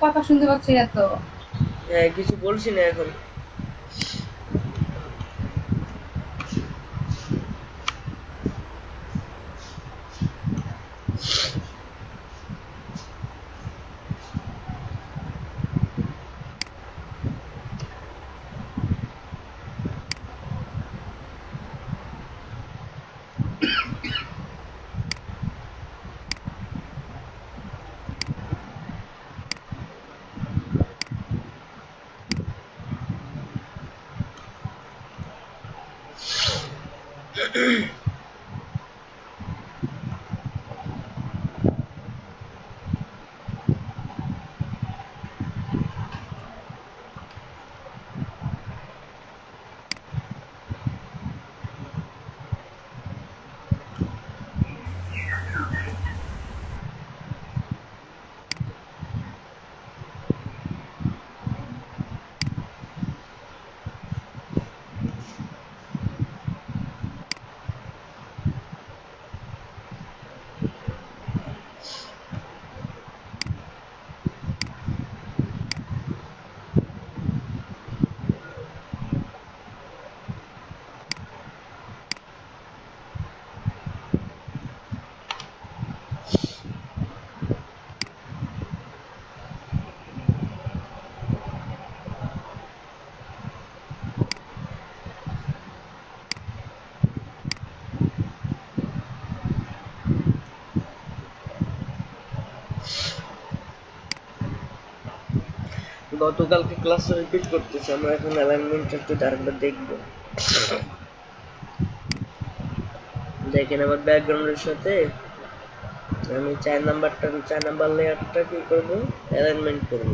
কথা শুনতে পাচ্ছি না তো। হ্যাঁ, কিছু বলছি না এখন। গতকালকে ক্লাস রিপিট করতেছি, আমরা এখন অ্যালাইনমেন্ট একটু আরেকবার দেখব। দেখেন আমার ব্যাকগ্রাউন্ডের সাথে আমি 4 নাম্বার লেয়ারটা কি করব, অ্যালাইনমেন্ট করব।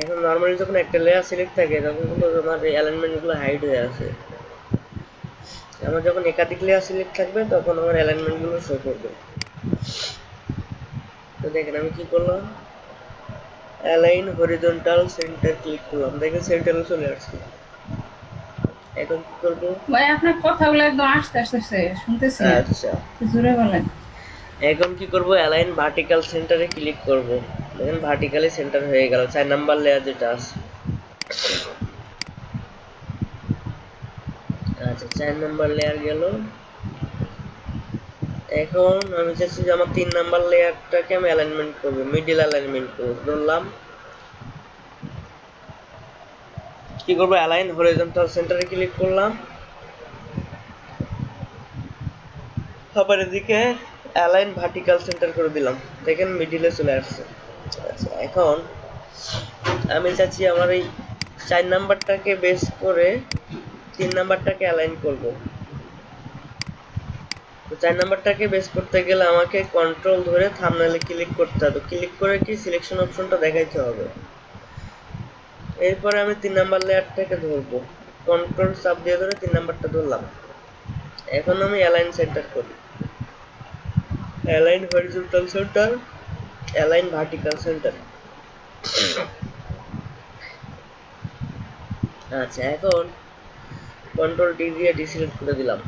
এখন নরমালি যখন একটা লেয়ার সিলেক্ট থাকে তখন কিন্তু আমার এই অ্যালাইনমেন্ট গুলো হাইড হয়ে আছে। আমার যখন একাধিক লেয়ার সিলেক্ট থাকবে তখন আমার অ্যালাইনমেন্ট গুলো শো করবে। তো দেখেন আমি কি করলাম, অ্যালাইন হরিজন্টাল সেন্টার ক্লিক করলাম, দেখেন সেন্টারে চলে আসছে। এখন কি করব, ভাই আপনার কথাগুলো একদম আস্তে আসতেছে, শুনতেছি না। আচ্ছা জোরে বলেন। এখন কি করব, অ্যালাইন ভার্টিক্যাল সেন্টারে ক্লিক করব। দেখেন ভার্টিক্যালি সেন্টার হয়ে গেল 4 নাম্বার লেয়ার যেটা আছে। আচ্ছা 4 নাম্বার লেয়ার গেল। এখন আমি চাচ্ছি যে আমার 3 নাম্বার লেয়ারটাকে আমি অ্যালাইনমেন্ট করব, মিডল অ্যালাইনমেন্ট করব। ধরলাম কি করব, অ্যালাইন হরিজন্টাল সেন্টারে ক্লিক করলাম, আবার এদিকে অ্যালাইন ভার্টিক্যাল সেন্টার করে দিলাম, দেখেন মিডিলে চলে আসছে। আচ্ছা এখন আমি চাচ্ছি আমার এই 4 নাম্বারটাকে বেস করে 3 নাম্বারটাকে অ্যালাইন করব। তো 4 নাম্বারটাকে বেস করতে গেলে আমাকে কন্ট্রোল ধরে থাম্বনেলে ক্লিক করতে হবে, ক্লিক করে কি সিলেকশন অপশনটা দেখাইতে হবে। এরপরে আমি 3 নাম্বার লেয়ারটাকে ধরবো, কন্ট্রোল চাপ দিয়ে ধরে 3 নাম্বারটা ধরলাম। এখন আমি অ্যালাইন সেন্টার করি, align horizontal centre, align vertical centre. আচ্ছা এখন কন্ট্রোল ডি দিয়ে ডিসিলেক্ট করে দিলাম।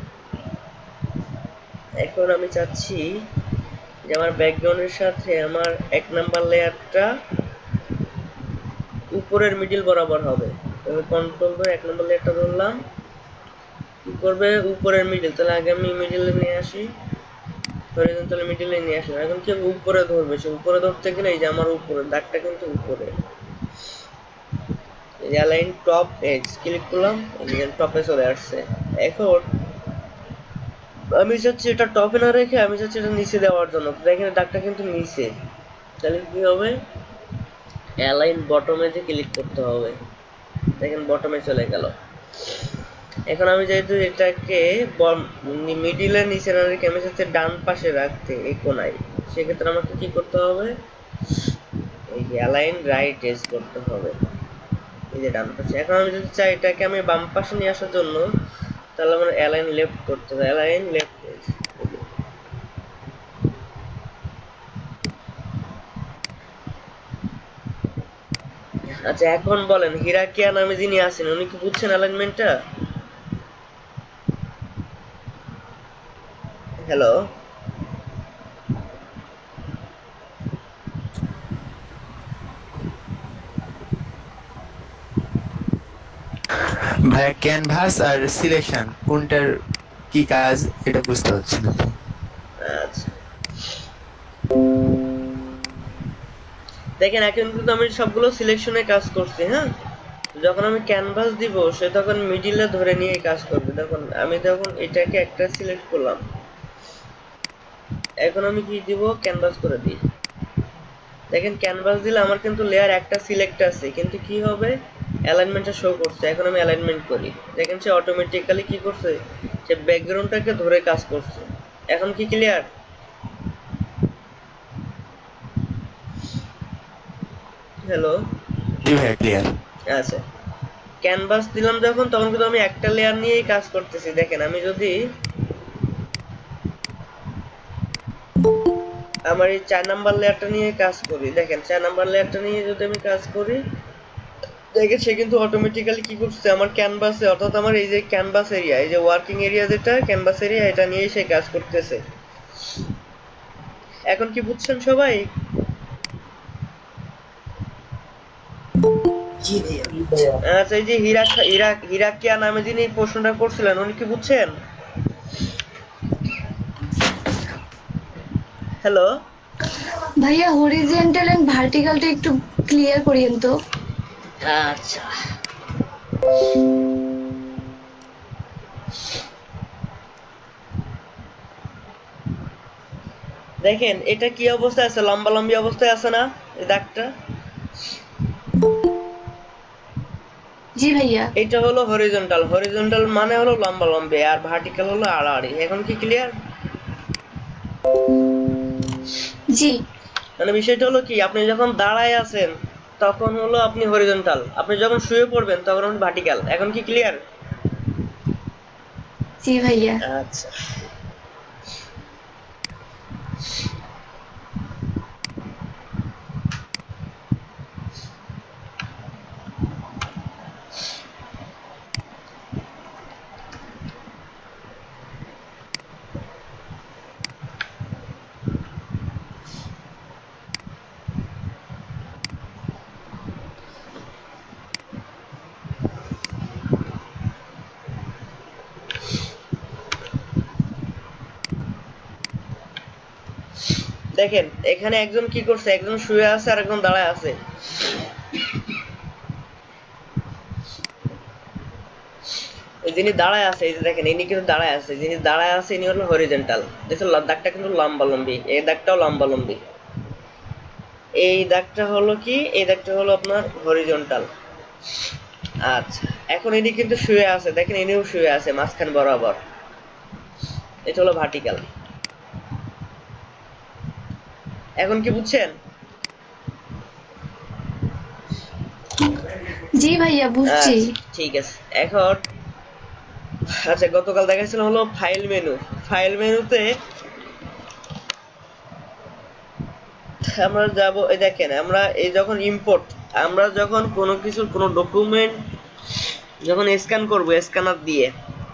এখন আমি চাচ্ছি যে আমার ব্যাকগ্রাউন্ডের সাথে আমার 1 নাম্বার লেয়ারটা উপরের মিডল বরাবর হবে। আমি কন্ট্রোল ধরে 1 নাম্বার লেয়ারটা ধরলাম, কি করবে উপরের মিডল, তাহলে আগে আমি মিডলে নিয়ে আসি, হরিজন্টাল মিডলে নিয়ে আসলাম। এখন কি উপরে ধরবে, সে উপরে ধরতে গেলে এই যে আমার উপরে দাগটা কিন্তু উপরে, এই যে অ্যালাইন টপ এজ ক্লিক করলাম, টপে চলে আসছে। এখন আমি চাচ্ছি এটা টপে না রেখে আমি চাচ্ছি এটা নিচে দেওয়ার জন্য, দেখেন দাগটা কিন্তু নিচে। তাহলে কি হবে, অ্যালাইন বটমে যে ক্লিক করতে হবে, দেখেন বটমে চলে গেল। এখন আমি যেহেতু এটাকে মিডিলের নিচে না রেখে আমি চাচ্ছি ডান পাশে রাখতে এই কোনায়, সেক্ষেত্রে আমাকে কি করতে হবে, এই যে অ্যালাইন রাইট এজ করতে হবে, এই যে ডান পাশে। এখন আমি যদি চাই এটাকে আমি বাম পাশে নিয়ে আসার জন্য, তাহলে আমার অ্যালাইন লেফট করতে হবে, অ্যালাইন লেফট এজ। আচ্ছা এখন বলেন হিরাকিয়া নামে যিনি আছেন উনি কি বুঝছেন অ্যালাইনমেন্টটা? হ্যালো ভাইয়া, ক্যানভাস আর সিলেকশন কোনটার কি কাজ এটা বুঝতে পারছি না। আচ্ছা দেখেন এখন কিন্তু আমি সবগুলো সিলেকশনে কাজ করছি। হ্যাঁ, যখন আমি ক্যানভাস দিব সে তখন মিডিলে ধরে নিয়ে কাজ করবে। দেখুন আমি যখন এটাকে একটা সিলেক্ট করলাম, এখন আমি কি দিব, ক্যানভাস করে দিই। দেখেন ক্যানভাস দিলে আমার কিন্তু লেয়ার একটা সিলেক্ট আছে, কিন্তু কি হবে, অ্যালাইনমেন্টটা শো করছে। এখন আমি অ্যালাইনমেন্ট করি, দেখেন সে অটোমেটিক্যালি কি করছে, সে ব্যাকগ্রাউন্ডটাকে ধরে কাজ করছে। এখন কি ক্লিয়ার? হ্যালো জি ভাইয়া, ক্লিয়ার। আচ্ছা ক্যানভাস দিলাম যখন, তখন কিন্তু আমি একটা লেয়ার নিয়েই কাজ করতেছি। দেখেন আমি যদি আমার এই 4 নাম্বার লেয়ারটা নিয়ে কাজ করি, দেখেন 4 নাম্বার লেয়ারটা নিয়ে যদি আমি কাজ করি, দেখেন সে কিন্তু অটোমেটিক্যালি কি করছে, আমার ক্যানভাসে, অর্থাৎ আমার এই যে ক্যানভাস এরিয়া, এই যে ওয়ার্কিং এরিয়া যেটা ক্যানভাস এরিয়া, এটা নিয়েই সে কাজ করতেছে। এখন কি বুঝছেন সবাই? আচ্ছা এই যে হিরাকিয়া নামে যিনি এই প্রশ্নটা করছিলেন উনি কি বুঝছেন? হ্যালো ভাইয়া, হরিজেন্টাল এন্ড ভার্টিক্যালটা একটু ক্লিয়ার করিয়েন তো। আচ্ছা দেখেন এটা কি অবস্থায় আছে, লম্বা লম্বি অবস্থায় আছে না এই দাগটা? জি ভাইয়া। এটা হলো হরিজন্টাল, হরিজন্টাল মানে হলো লম্বা লম্বি, আর ভার্টিক্যাল হলো আড়াআড়ি। এখন কি ক্লিয়ার? জি মানে বিষয়টা হলো কি, আপনি যখন দাঁড়ায় আছেন তখন হলো আপনি হরিজন্টাল, আপনি যখন শুয়ে পড়বেন তখন আপনি ভার্টিক্যাল। এখন কি ক্লিয়ার? জি ভাইয়া। আচ্ছা দেখেন এখানে একজন কি করছে, একজন শুয়ে আছে আর একজন দাঁড়ায় আছে। এই যিনি দাঁড়ায় আছে, এই যে দেখেন ইনি কিন্তু দাঁড়ায় আছে, যিনি দাঁড়ায় আছে ইনি হলো হরিজন্টাল। দেখুন দাগটা কিন্তু লম্বা লম্বি, এই দাগটাও লম্বা লম্বি। এই দাগটা হলো কি, এই দাগটা হলো আপনার হরিজন্টাল। আচ্ছা এখন ইনি কিন্তু শুয়ে আছে, দেখেন ইনিও শুয়ে আছে মাঝখান বরাবর, এটা হলো ভার্টিক্যাল। এখন কি বুঝছেন? জি ভাইয়া, বুঝছি। আচ্ছা ঠিক আছে। এখন আচ্ছা গতকাল দেখাচ্ছিলাম হলো ফাইল মেনু। ফাইল মেনুতে আমরা যাব, এই দেখেন আমরা এই যখন ইম্পোর্ট, আমরা যখন কোনো কিছু কোনো ডকুমেন্ট যখন স্ক্যান করব স্ক্যানার দিয়ে,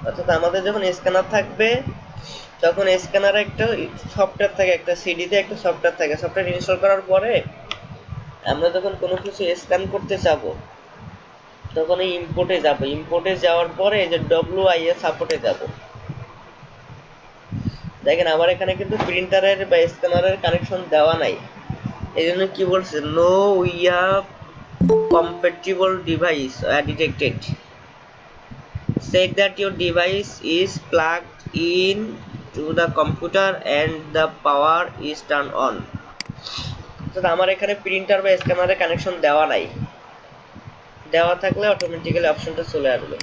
অর্থাৎ আমাদের যখন স্ক্যানার থাকবে তখন স্ক্যানারে একটা সফটওয়্যার থাকে, একটা সিডিতে একটা সফটওয়্যার থাকে। সফটওয়্যার ইনস্টল করার পরে আমরা যখন কোনো কিছু স্ক্যান করতে যাব তখন এই ইম্পোর্টে যাব, ইম্পোর্টে যাওয়ার পরে এই যে ডব্লিউআইএস সাপোর্টে যাব। দেখেন আমার এখানে কিন্তু প্রিন্টারের বা স্ক্যানারের কানেকশন দেওয়া নাই, এই জন্য কি বলছে, no we have compatible device detected, said that your device is plugged in to the computer and the power is turned on. অর্থাৎ আমার এখানে প্রিন্টার বা স্ক্যানারে কানেকশন দেওয়া নাই, দেওয়া থাকলে অটোমেটিক্যালি অপশনটা চলে আসবে।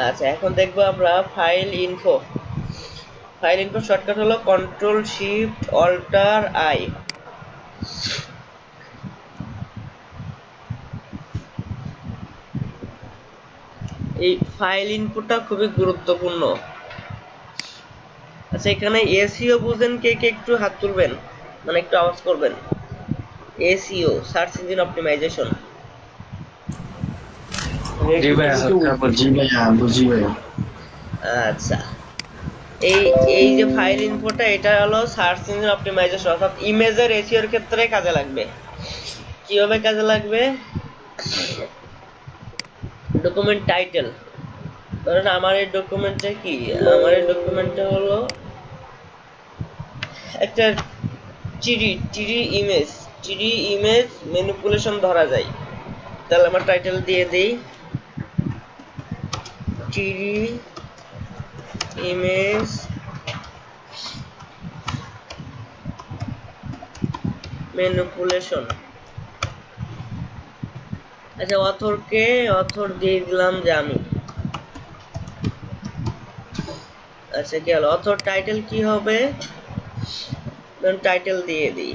আচ্ছা, এখন দেখবো আমরা file info. File info shortcut হলো কন্ট্রোল শিফট অল্টার আই। এই ফাইল ইনপুটটা খুবই গুরুত্বপূর্ণ। আচ্ছা, এখানে এসইও বুঝেন কে কে? একটু হাত তুলবেন, মানে একটু আওয়াজ করবেন। SEO search engine optimisation. জি ভাইয়া, বুঝি ভাইয়া। আচ্ছা, এই যে ফাইল ইনফোটা, এটা হলো সার্চ ইঞ্জিন অপটিমাইজেশন, অর্থাৎ ইমেজের এসইওর ক্ষেত্রে কাজে লাগবে। কিভাবে কাজে লাগবে? ডকুমেন্ট টাইটেল, ধরেন আমার এই ডকুমেন্টটা কি, আমার এই ডকুমেন্টটা হলো একটা টিডি ইমেজ ম্যানিপুলেশন ধরা যায়। তাহলে আমার টাইটেল দিয়ে দেই টিডি ইমেজ ম্যানিপুলেশন। আচ্ছা, অথর দিয়ে দিলাম যে আমি। আচ্ছা, গেল। অথর টাইটেল কি হবে? টাইটেল দিয়ে দিই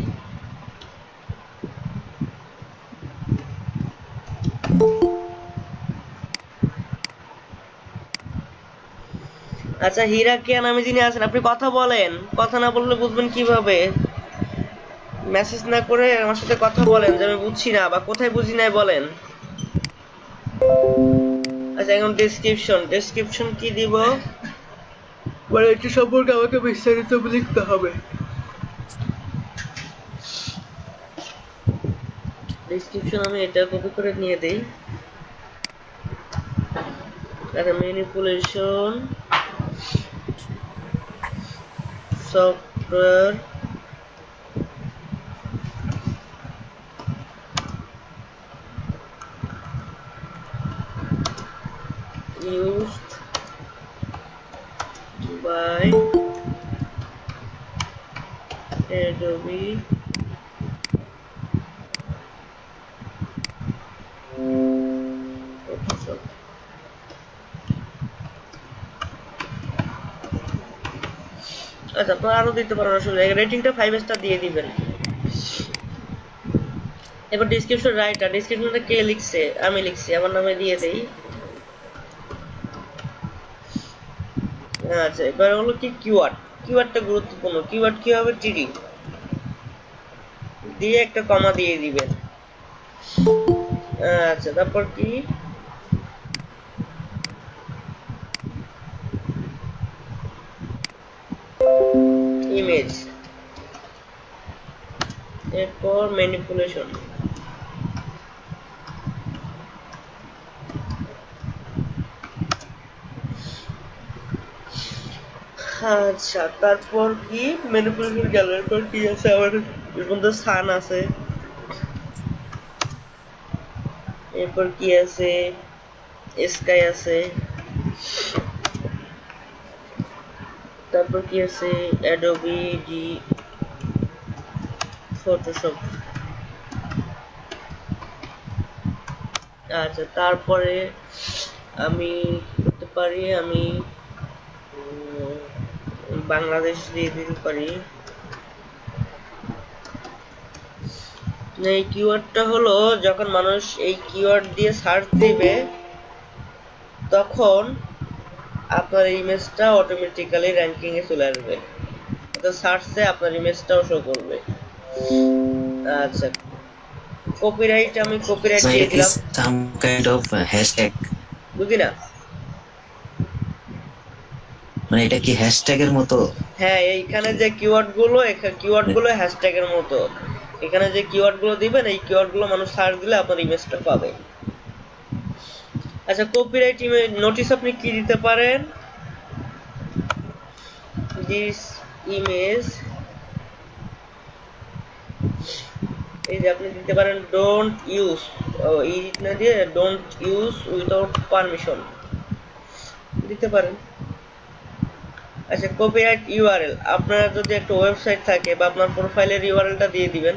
আচ্ছা, হীরাকিয়া নামে যিনি আছেন, আপনি কথা বলেন। কথা না বললে বুঝবেন কিভাবে? মেসেজ না করে আমার সাথে কথা বলেন যে আমি বুঝছি না বা কোথায় বুঝি নাই বলেন। আচ্ছা, এখন ডেসক্রিপশন কি দিব? মানে এটি সম্পর্কে আমাকে বিস্তারিত লিখতে হবে। ডেসক্রিপশন আমি এটা কপি করে নিয়ে দেই। আচ্ছা, manipulation software used by Adobe Photoshop। আচ্ছা, আপনারা আরো দিতে পারেন, আসলে রেটিংটা 5 স্টার দিয়ে দিবেন। এবার ডেসক্রিপশন রাইটার, ডেসক্রিপশনটা কে লিখছে? আমি লিখছি, আমার নামে দিয়ে দেই। আচ্ছা, এবার হলো কি কিওয়ার্ডটা গুরুত্বপূর্ণ। কিওয়ার্ড কি হবে? টিডি দিয়ে একটা কমা দিয়ে দিবেন। আচ্ছা, তারপর কি? ইমেজ, এরপর ম্যানিপুলেশন। আচ্ছা, তারপর কি? ম্যানিপুলেশন গেল। এরপর কি আছে? আমার এর মধ্যে সান আছে, এরপর কি আছে? স্কাই আছে, তারপর কি আছে? Adobe D Photoshop. আচ্ছা, তারপরে আমি করতে পারি, আমি বাংলাদেশ দিয়ে দিতে পারি। এই কিওয়ার্ডটা হলো, যখন মানুষ এই কিওয়ার্ড দিয়ে সার্চ দিবে তখন আপনার ইমেজটা অটোমেটিক্যালি র্যাঙ্কিং এ চলে আসবে, তো সার্চে আপনার ইমেজটাও শো করবে। আচ্ছা, কপিরাইট, আমি কপিরাইট দিয়ে দিলাম। সাম কাইন্ড অফ হ্যাশট্যাগ, বুঝি না, মানে এটা কি হ্যাশট্যাগের মতো? হ্যাঁ, এইখানে যে কিওয়ার্ডগুলো হ্যাশট্যাগের মতো। এখানে যে কিওয়ার্ডগুলো দিবেন, এই কিওয়ার্ডগুলো মানুষ সার্চ দিলে আপনার ইমেজটা পাবে। আচ্ছা, কপিরাইট ইমেজ নোটিস আপনি কি দিতে পারেন? দিস ইমেজ, এই যে আপনি দিতে পারেন ডোন্ট ইউজ, এডিট না দিয়ে ডোন্ট ইউজ উইদাউট পারমিশন দিতে পারেন। আচ্ছা, কপিরাইট ইউআরএল, আপনার যদি একটা ওয়েবসাইট থাকে বা আপনার প্রোফাইলের ইউআরএলটা দিয়ে দিবেন।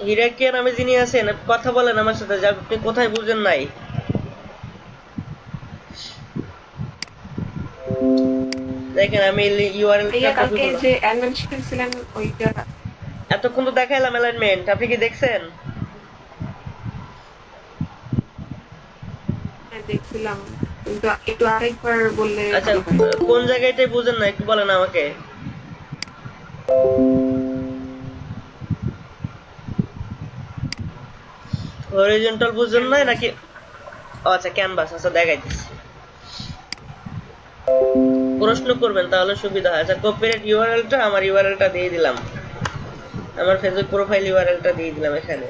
হিরাকিয়া নামে যিনি আছেন, কথা বলেন আমার সাথে, যে আপনি কোথায় বুঝেন নাই। দেখেন আমি ইউআরএল কালকে যে অ্যালাইনমেন্ট শিখেছিলেন ওইটা এতক্ষণ তো দেখাইলাম অ্যালাইনমেন্ট, আপনি কি দেখছেন? দেখছিলাম, কিন্তু একটু আরেকবার বললে। আচ্ছা, কোন জায়গাটাই বুঝেন না একটু বলেন আমাকে। হরিজন্টাল বুঝেন না নাকি? আচ্ছা, ক্যানভাস, আচ্ছা দেখাইতেছি, প্রশ্ন করবেন তাহলে সুবিধা হয়। আচ্ছা, কপিরাইট ইউআরএলটা, আমার ইউআরএলটা দিয়ে দিলাম, আমার ফেসবুক প্রোফাইল ইউআরএলটা দিয়ে দিলাম এখানে।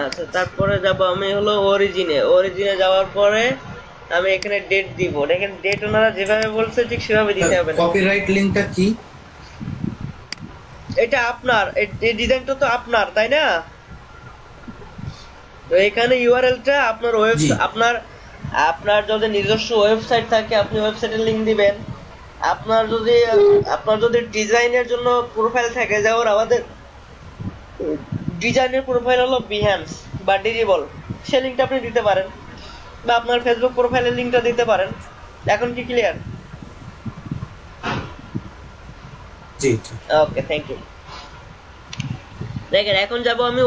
আচ্ছা, তারপরে যাব আমি হলো অরিজিনে যাওয়ার পরে আমি এখানে ডেট দিব। দেখেন ডেট ওনারা যেভাবে বলছে ঠিক সেভাবে দিতে হবে না। কপিরাইট লিংকটা কি? এটা আপনার, এই ডিজাইনটা তো আপনার, তাই না? তো এখানে ইউআরএলটা আপনার ওয়েবসাইট, আপনার যদি নিজস্ব ওয়েবসাইট থাকে আপনি ওয়েবসাইটের লিংক দিবেন। আপনার যদি ডিজাইনের জন্য প্রোফাইল থাকে, যেমন আমাদের ডিজাইনের প্রোফাইল হলো বিহ্যান্স বা ডিরিবল, সেই লিংকটা আপনি দিতে পারেন, বা আপনার ফেসবুক প্রোফাইলের লিংকটা দিতে পারেন। এখন কি ক্লিয়ার? জি, ওকে, থ্যাংক ইউ। দেখেন এখন যাব আমি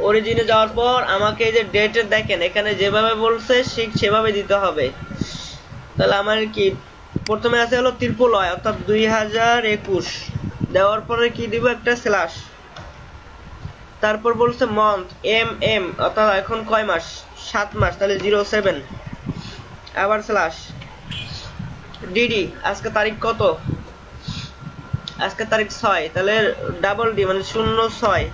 অরিজিনে যাওয়ার পর আমাকে এই যে ডেটের দেখেন এখানে যেভাবে বলছে ঠিক সেভাবে দিতে হবে। তাহলে আমার কি প্রথমে আছে হলো ত্রিপুলয় অর্থাৎ 2021, দেওয়ার পরে কি দিব একটা স্ল্যাশ, তারপর বলছে মান্থ এম অর্থাৎ এখন কয় মাস, 7 মাস, তাহলে 07, আবার স্ল্যাশ, ডিডি আজকে তারিখ কত, আজকে তারিখ 6, তাহলে ডাবল ডি মানে 06।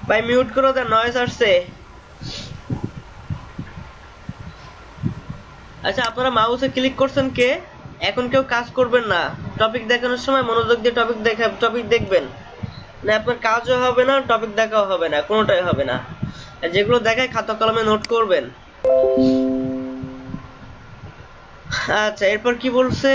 ভাই মিউট করো, দেন নয়েজ আসছে। আচ্ছা, আপনারা মাউসে ক্লিক করছেন কে? এখন কেউ কাজ করবেন না, টপিক দেখানোর সময় মনোযোগ দিয়ে টপিক দেখবেন, না আপনার কাজও হবে না, টপিক দেখাও হবে না, কোনোটাই হবে না। আর যেগুলো দেখায় খাতা কলমে নোট করবেন। আচ্ছা, এরপর কি বলছে?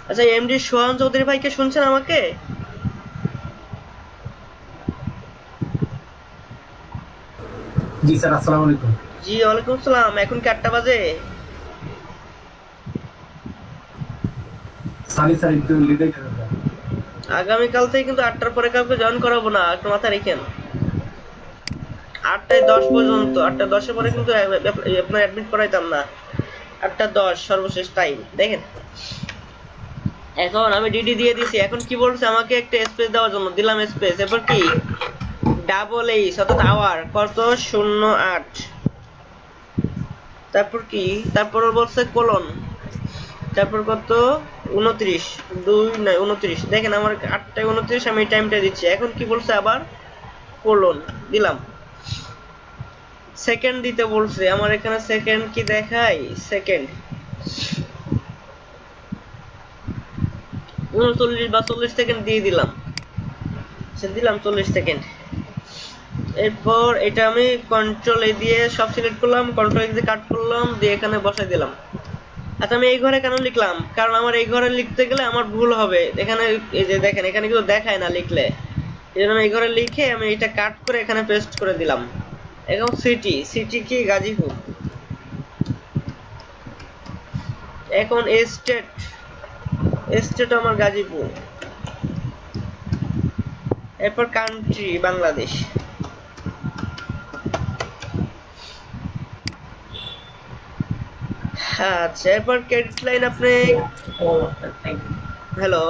আচ্ছা, এমডি সোহান চৌধুরী ভাইকে শুনছেন আমাকে? জি স্যার, আসসালামু আলাইকুম। জি, ওয়ালাইকুম আসসালাম। এখন কি 8টা বাজে? সানি স্যার একটু লিডে আগামীকাল থেকে কিন্তু 8টার পরে কাউকে জয়েন করাবো না, একটু মাথায় রেখেন। 8:10 পর্যন্ত, 8:10 পরে কিন্তু আপনার অ্যাডমিট করাইতাম না। 8:10 সর্বশেষ টাইম। দেখেন এখন আমি ডিডি দিয়ে দিছি। এখন কি বলছে আমাকে একটা স্পেস দেওয়ার জন্য, দিলাম স্পেস। এরপর কি ডাবল এইচ অর্থাৎ আওয়ার কত 08, তারপর কি, তারপর বলছে কোলন, তারপর কত 29, 29। দেখেন আমার 8:29, আমি এই টাইমটা দিচ্ছি। এখন কি বলছে আবার কোলন দিলাম, সেকেন্ড দিতে বলছে। আমার এখানে সেকেন্ড কি দেখাই, সেকেন্ড 39 বা 40 সেকেন্ড দিয়ে দিলাম, দিলাম 40 সেকেন্ড। এরপর এটা আমি কন্ট্রোল এ দিয়ে সব সিলেক্ট করলাম, কন্ট্রোল এ দিয়ে কাট করলাম, দিয়ে এখানে বসাই দিলাম। আচ্ছা, আমি এই ঘরে কেন লিখলাম? কারণ আমার এই ঘরে লিখতে গেলে আমার ভুল হবে। এখানে এই যে দেখেন এখানে কিন্তু দেখায় না লিখলে, এই জন্য এই ঘরে লিখে আমি এটা কাট করে এখানে পেস্ট করে দিলাম। এখন সিটি কি গাজীপুর। এখন স্টেট আমার গাজীপুর। এরপর কান্ট্রি বাংলাদেশ। আচ্ছা, এরপর ক্রেডিট লাইন আপনি, হ্যালো,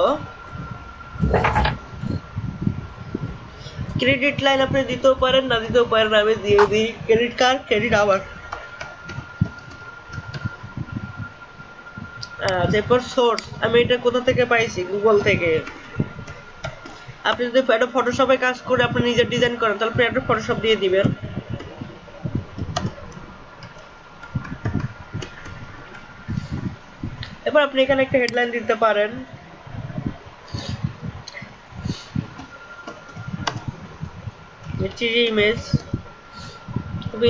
ক্রেডিট লাইন আপনি দিতেও পারেন না দিতেও পারেন, আমি দিয়ে দিই। Credit card, credit hour. এরপর সোর্স, আমি এটা কোথা থেকে পাইছি? গুগল থেকে। আপনি যদি একটা ফটোশপে কাজ করে আপনি নিজে ডিজাইন করেন তাহলে আপনি একটা ফটোশপ দিয়ে দিবেন। এবার আপনি এখানে একটা হেডলাইন দিতে পারেন, ইমেজ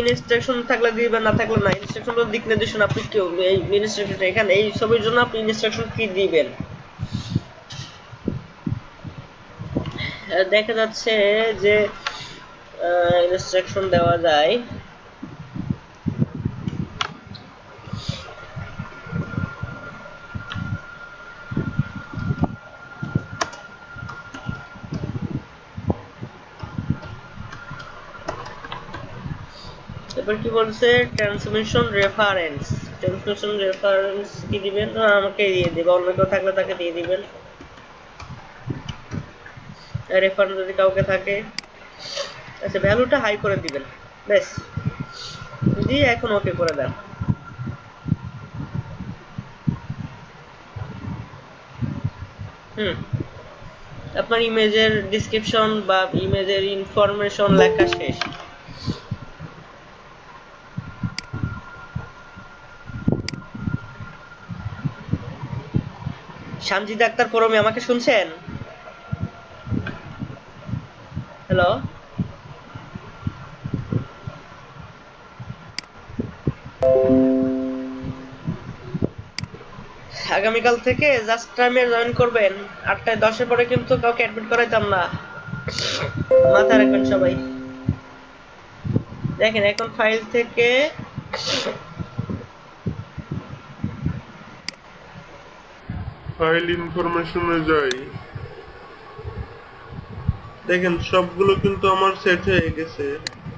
ইনস্ট্রাকশন থাকলে দিবেন, না থাকলে না। ইনস্ট্রাকশন তো দিক নির্দেশন, আপনি কি এই ইনস্ট্রাকশন এখানে এই ছবির জন্য আপনি ইনস্ট্রাকশন কি দিবেন। দেখা যাচ্ছে যে ইনস্ট্রাকশন দেওয়া যায়। এবার কি বলছে, ট্রান্সমিশন রেফারেন্স। ট্রান্সমিশন রেফারেন্স কি দিবেন? আমাকে দিয়ে দিবেন, অন্য কেউ থাকলে তাকে দিয়ে দিবেন। রেফারেন্স যদি কাউকে থাকে, আচ্ছা ভ্যালুটা হাই করে দিবেন, বেশ দিয়ে এখন ওকে করে দেন। আপনার ইমেজের ডেসক্রিপশন বা ইমেজের ইনফরমেশন লেখা শেষ। সানজিদ আক্তার ফোরামে আমাকে শুনছেন? হ্যালো, আগামীকাল থেকে জাস্ট টাইমে জয়েন করবেন। 8:10 পরে কিন্তু কাউকে অ্যাডমিট করাইতাম না, মাথায় রাখবেন সবাই। দেখেন এখন ফাইল থেকে ফাইল ইনফরমেশনে যাই, দেখেন সবগুলো কিন্তু আমার সেট হয়ে গেছে।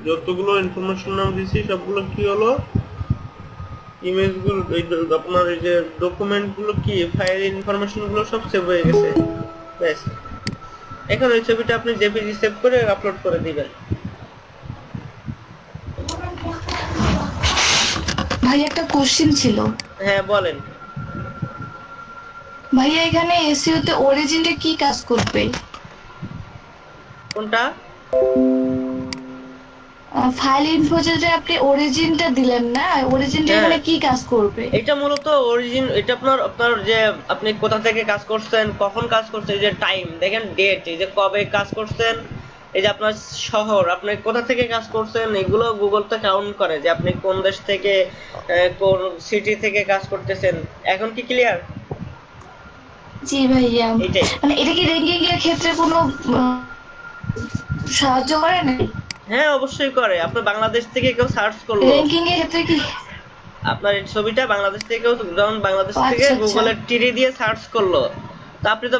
যতগুলো ইনফরমেশন নাম দিছি সবগুলো কি হলো, ইমেজগুলো, আপনার এই যে ডকুমেন্টগুলো কি ফাইল ইনফরমেশনগুলো সব সেভ হয়ে গেছে। ব্যাস, এখন ওই ছবিটা আপনি জেপিজি সেভ করে আপলোড করে দিবেন। ভাই একটা কোশ্চেন ছিল। হ্যাঁ বলেন। ভাইয়া এখানে এসইও তে অরিজিনটা কি কাজ করবে? কোনটা? ফাইল ইনফো যে আপনি অরিজিনটা দিলেন না, অরিজিনটা এখানে কি কাজ করবে? এটা মূলত অরিজিন, এটা আপনার যে আপনি কোথা থেকে কাজ করছেন, কখন কাজ করছেন, এই যে টাইম দেখেন, ডেট, এই যে কবে কাজ করছেন, এই যে আপনার শহর, আপনি কোথা থেকে কাজ করছেন, এগুলো গুগল তে কাউন্ট করে যে আপনি কোন দেশ থেকে কোন সিটি থেকে কাজ করতেছেন। এখন কি ক্লিয়ার? জি ভাইয়া, মানে এটা কি র্যাঙ্কিং এর ক্ষেত্রে কোনো সাহায্য করে না? হ্যাঁ অবশ্যই করে। আপনি বাংলাদেশ থেকে কেউ সার্চ করলো, র্যাঙ্কিং এর ক্ষেত্রে কি আপনার এই ছবিটা বাংলাদেশ থেকে কেউ, যেমন বাংলাদেশ থেকে গুগলের টিরি দিয়ে সার্চ করলো, তো আপনি তো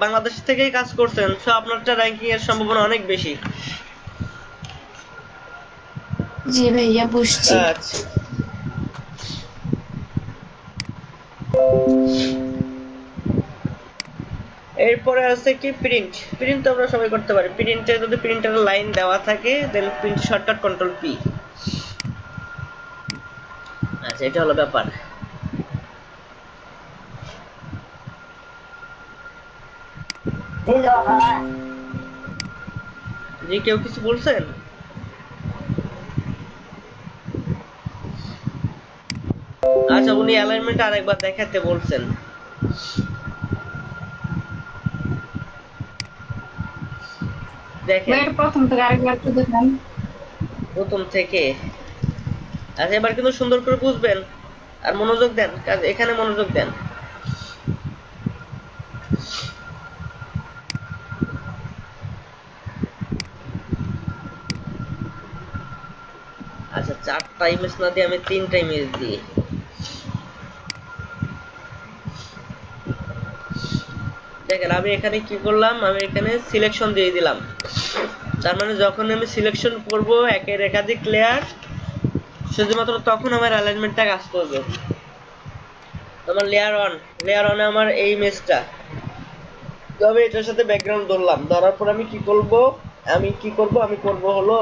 বাংলাদেশ থেকেই কাজ করছেন, সো আপনারটা র্যাঙ্কিং এর সম্ভাবনা অনেক বেশি। জি ভাইয়া বুঝছি। আচ্ছা, এরপরে আছে কি প্রিন্ট। প্রিন্ট আমরা সবাই করতে পারি। প্রিন্টে যদি প্রিন্টারের লাইন দেওয়া থাকে then print shortcut control P. আচ্ছা এটা হলো ব্যাপার। জি কেউ কিছু বলছেন? আচ্ছা উনি অ্যালাইনমেন্ট আরেকবার দেখাতে বলছেন। দেখেন প্রথম থেকে আরেকবার একটু দেখেন। প্রথম থেকে। আচ্ছা এবার কিন্তু সুন্দর করে বুঝবেন আর মনোযোগ দেন, এখানে মনোযোগ দেন। আচ্ছা 4টা ইমেজ না দিয়ে আমি 3টা ইমেজ দিই। দেখেন আমি এখানে কি করলাম, আমি এখানে সিলেকশন দিয়ে দিলাম। তার মানে যখন আমি সিলেকশন করব একের একাধিক লেয়ার, শুধুমাত্র তখন আমার অ্যালাইনমেন্টটা কাজ করবে। আমার লেয়ার 1 এ আমার এই ইমেজটা, তবে এটার সাথে ব্যাকগ্রাউন্ড ধরলাম, ধরার পর আমি কি করব, আমি করব হলো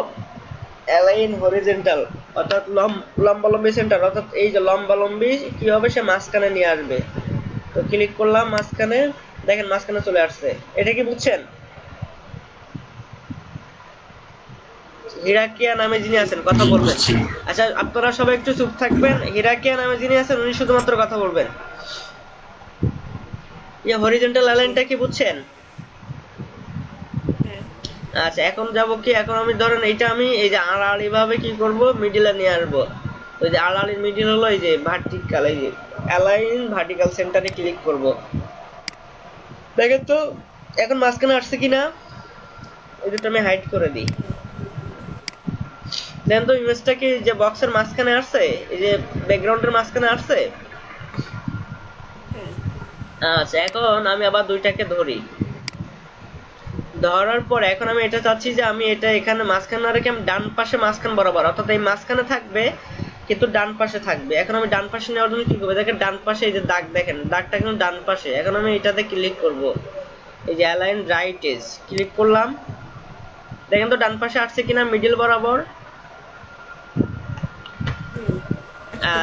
অ্যালাইন হরিজন্টাল। অর্থাৎ লম্বালম্বি সেন্টার, অর্থাৎ এই যে লম্বালম্বি কি হবে, সে মাঝখানে নিয়ে আসবে। তো ক্লিক করলাম মাঝখানে, দেখেন মাঝখানে চলে আসছে। এটা কি বুঝছেন? হিরাকিয়া নামে যিনি আছেন কথা বলবেন। আচ্ছা আপনারা সবাই একটু চুপ থাকবেন। হিরাকিয়া নামে যিনি আছেন উনি শুধুমাত্র কথা বলবেন। এই হরিজন্টাল অ্যালাইনটা কি বুঝছেন? আচ্ছা এখন যাব কি, এখন আমি ধরেন এইটা আমি এই যে আড়াআড়ি ভাবে কি করব, মিডলে নিয়ে আসবো। ওই যে আড়াআড়ির মিডল হলো এই যে ভার্টিক্যাল, এই যে অ্যালাইন ভার্টিক্যাল সেন্টারে ক্লিক করব। দেখেন তো এখন মাঝখানে আসছে কিনা, এটা আমি হাইড করে দিই। দেন তো ইমেজটা কি যে বক্সের মাঝখানে আসছে, এই যে ব্যাকগ্রাউন্ডের মাঝখানে আসছে। আচ্ছা এখন আমি আবার দুইটাকে ধরি, ধরার পর এখন আমি এটা চাচ্ছি যে আমি এটা এখানে মাঝখানে না রেখে আমি ডান পাশে মাঝখান বরাবর, অর্থাৎ এই মাঝখানে থাকবে কিন্তু ডান পাশে থাকবে। এখন আমি ডান পাশে নেওয়ার জন্য কি করবো, দেখেন ডান পাশে এই যে দাগ, দেখেন দাগটা কিন্তু ডান পাশে। এখন আমি এটাতে ক্লিক করব, এই যে অ্যালাইন রাইট এজ ক্লিক করলাম। দেখেন তো ডান পাশে আসছে কিনা মিডল বরাবর।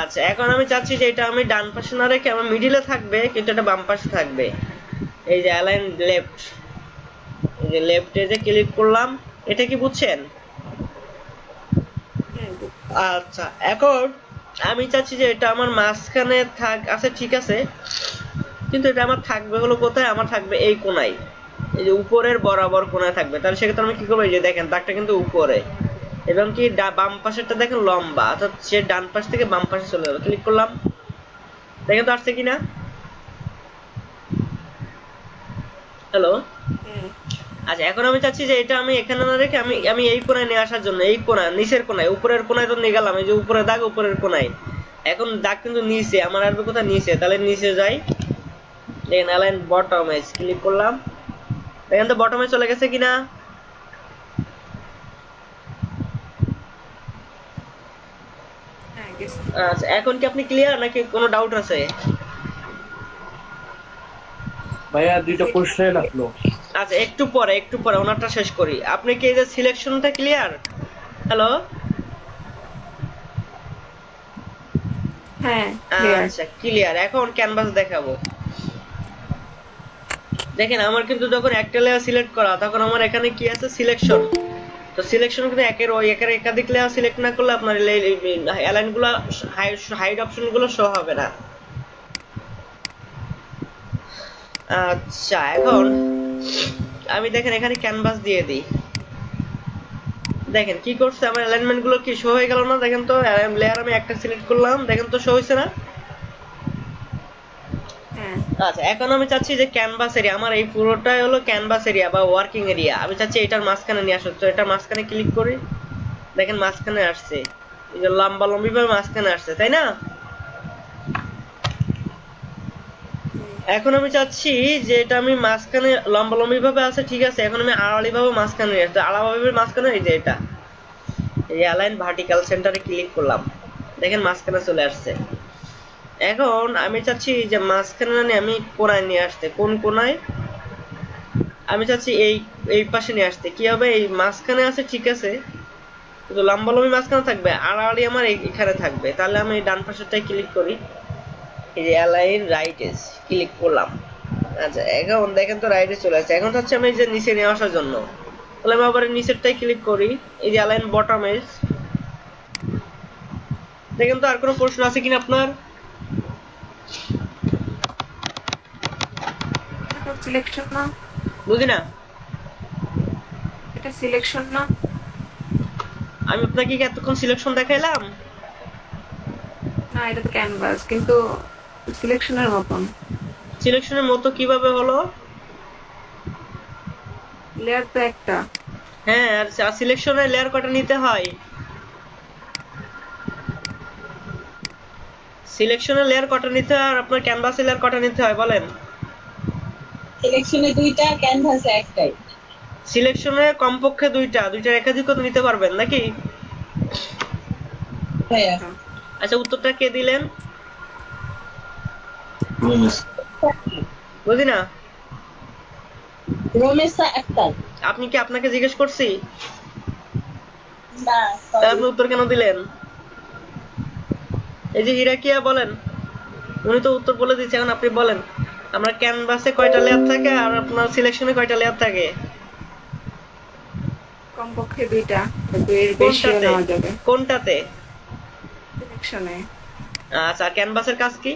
আচ্ছা এখন আমি চাচ্ছি যে এটা আমি ডান পাশে না রেখে আমার মিডলে থাকবে কিন্তু এটা বাম পাশে থাকবে। এই যে অ্যালাইন লেফট, এই যে লেফট এজে ক্লিক করলাম। এটা কি বুঝছেন? আচ্ছা এখন আমি চাচ্ছি যে এটা আমার মাঝখানে আছে, ঠিক আছে, কিন্তু এটা আমার থাকবে হলো কোথায়, আমার থাকবে এই কোণায়, এই যে উপরের বরাবর কোণায় থাকবে। তাহলে সেক্ষেত্রে আমি কি করবো, এই যে দেখেন দাগটা কিন্তু উপরে, এবং কি বাম পাশেরটা দেখেন লম্বা, অর্থাৎ সে ডান পাশ থেকে বাম পাশে চলে যাবে। ক্লিক করলাম, দেখেন তো আসছে কিনা। হ্যালো, আচ্ছা এখন আমি চাচ্ছি যে এটা আমি এখানে না রেখে আমি এই কোণায় নিয়ে আসার জন্য, এই কোণা নিচের কোণায়, উপরের কোণায় তো নিয়ে গেলাম, এই যে উপরে দাগ উপরের কোণায়। এখন দাগ কিন্তু নিচে, আমার আসবে কোথায়, নিচে। তাহলে নিচে যাই, দেখেন অ্যালাইন বটম এজ ক্লিক করলাম। দেখেন তো বটমে চলে গেছে কিনা। আচ্ছা এখন কি আপনি ক্লিয়ার নাকি কোনো ডাউট আছে? ভাইয়া দুইটা প্রশ্ন লাগলো। আচ্ছা একটু পরে ওনারটা শেষ করি। আপনি কি এই যে সিলেকশনটা ক্লিয়ার? হ্যালো, হ্যাঁ আচ্ছা ক্লিয়ার। এখন ক্যানভাস দেখাবো। দেখেন আমার কিন্তু যখন একটা লেয়ার সিলেক্ট করা, তখন আমার এখানে কি আছে, সিলেকশন। তো সিলেকশন কিন্তু একের একাধিক লেয়ার সিলেক্ট না করলে আপনার অ্যালাইন গুলো, হাইড অপশন গুলো শো হবে না। আচ্ছা এখন আমি দেখেন এখানে ক্যানভাস দিয়ে দিই। দেখেন কি করছে, আমার অ্যালাইনমেন্ট গুলো কি শো হয়ে গেল না? দেখেন তো লেয়ার আমি একটা সিলেক্ট করলাম, দেখেন তো শো হয়েছে না? আচ্ছা এখন আমি চাচ্ছি যে ক্যানভাস এরিয়া, আমার এই পুরোটাই হলো ক্যানভাস এরিয়া বা ওয়ার্কিং এরিয়া, আমি চাচ্ছি এটার মাঝখানে নিয়ে আসতে। তো এটার মাঝখানে ক্লিক করি, দেখেন মাঝখানে আসছে, এই যে লম্বালম্বি ভাবে মাঝখানে আসছে, তাই না? এখন আমি চাচ্ছি যে এটা আমি মাঝখানে লম্বালম্বি ভাবে আছে, ঠিক আছে, এখন আমি আড়াআড়ি ভাবে মাঝখানে নিয়ে আসতে। আড়াআড়ি ভাবে মাঝখানে এই যে এটা, এই অ্যালাইন ভার্টিক্যাল সেন্টারে ক্লিক করলাম, দেখেন মাঝখানে চলে আসছে। এখন আমি চাচ্ছি যে মাঝখানে নিয়ে আমি কোণায় নিয়ে আসতে। কোন কোণায়? আমি চাচ্ছি এই পাশে নিয়ে আসতে। কি হবে, এই মাঝখানে আছে, ঠিক আছে, কিন্তু লম্বালম্বি মাঝখানে থাকবে, আড়াআড়ি আমার এখানে থাকবে। তাহলে আমি ডান পাশেরটাই ক্লিক করি, এই যে অ্যালাইন রাইট এজ ক্লিক করলাম। আচ্ছা এখন দেখেন তো রাইট এজ চলে আসছে। এখন চাচ্ছি আমি এই যে নিচে নিয়ে আসার জন্য, তাহলে আমি আবার নিচেরটাই ক্লিক করি, এই যে অ্যালাইন বটম এজ। দেখেন তো আর কোনো প্রশ্ন আছে কিনা আপনার? সিলেকশন না, বুঝি না, এটা সিলেকশন না। আমি আপনাকে কি এতক্ষণ সিলেকশন দেখাইলাম? না এটা তো ক্যানভাস, কিন্তু সিলেকশনের মতন। সিলেকশনের মতো কিভাবে হলো? লেয়ার তো একটা। হ্যাঁ, আর সিলেকশনে লেয়ার কটা নিতে হয়? সিলেকশনে লেয়ার কটা নিতে হয় আর আপনার ক্যানভাসে লেয়ার কটা নিতে হয় বলেন? সিলেকশনে দুইটা, ক্যানভাসে একটাই। সিলেকশনে কমপক্ষে দুইটার একাধিকও তো নিতে পারবেন নাকি? ভাইয়া আচ্ছা উত্তরটা কে দিলেন? বুঝি না। রমেশা আক্তার। আপনি কি আপনাকে জিজ্ঞেস করছি? না, তাহলে আপনি উত্তর কেন দিলেন? এই যে হিরাকিয়া বলেন, উনি তো উত্তর বলে দিচ্ছে, এখন আপনি বলেন আমরা ক্যানভাসে কয়টা লেয়ার থাকে আর আপনার সিলেকশনে কয়টা লেয়ার থাকে? কমপক্ষে 2টা, এর বেশিও কোনটাতে? নেওয়া যাবে কোনটাতে? সিলেকশনে। আচ্ছা, ক্যানভাসের কাজ কি?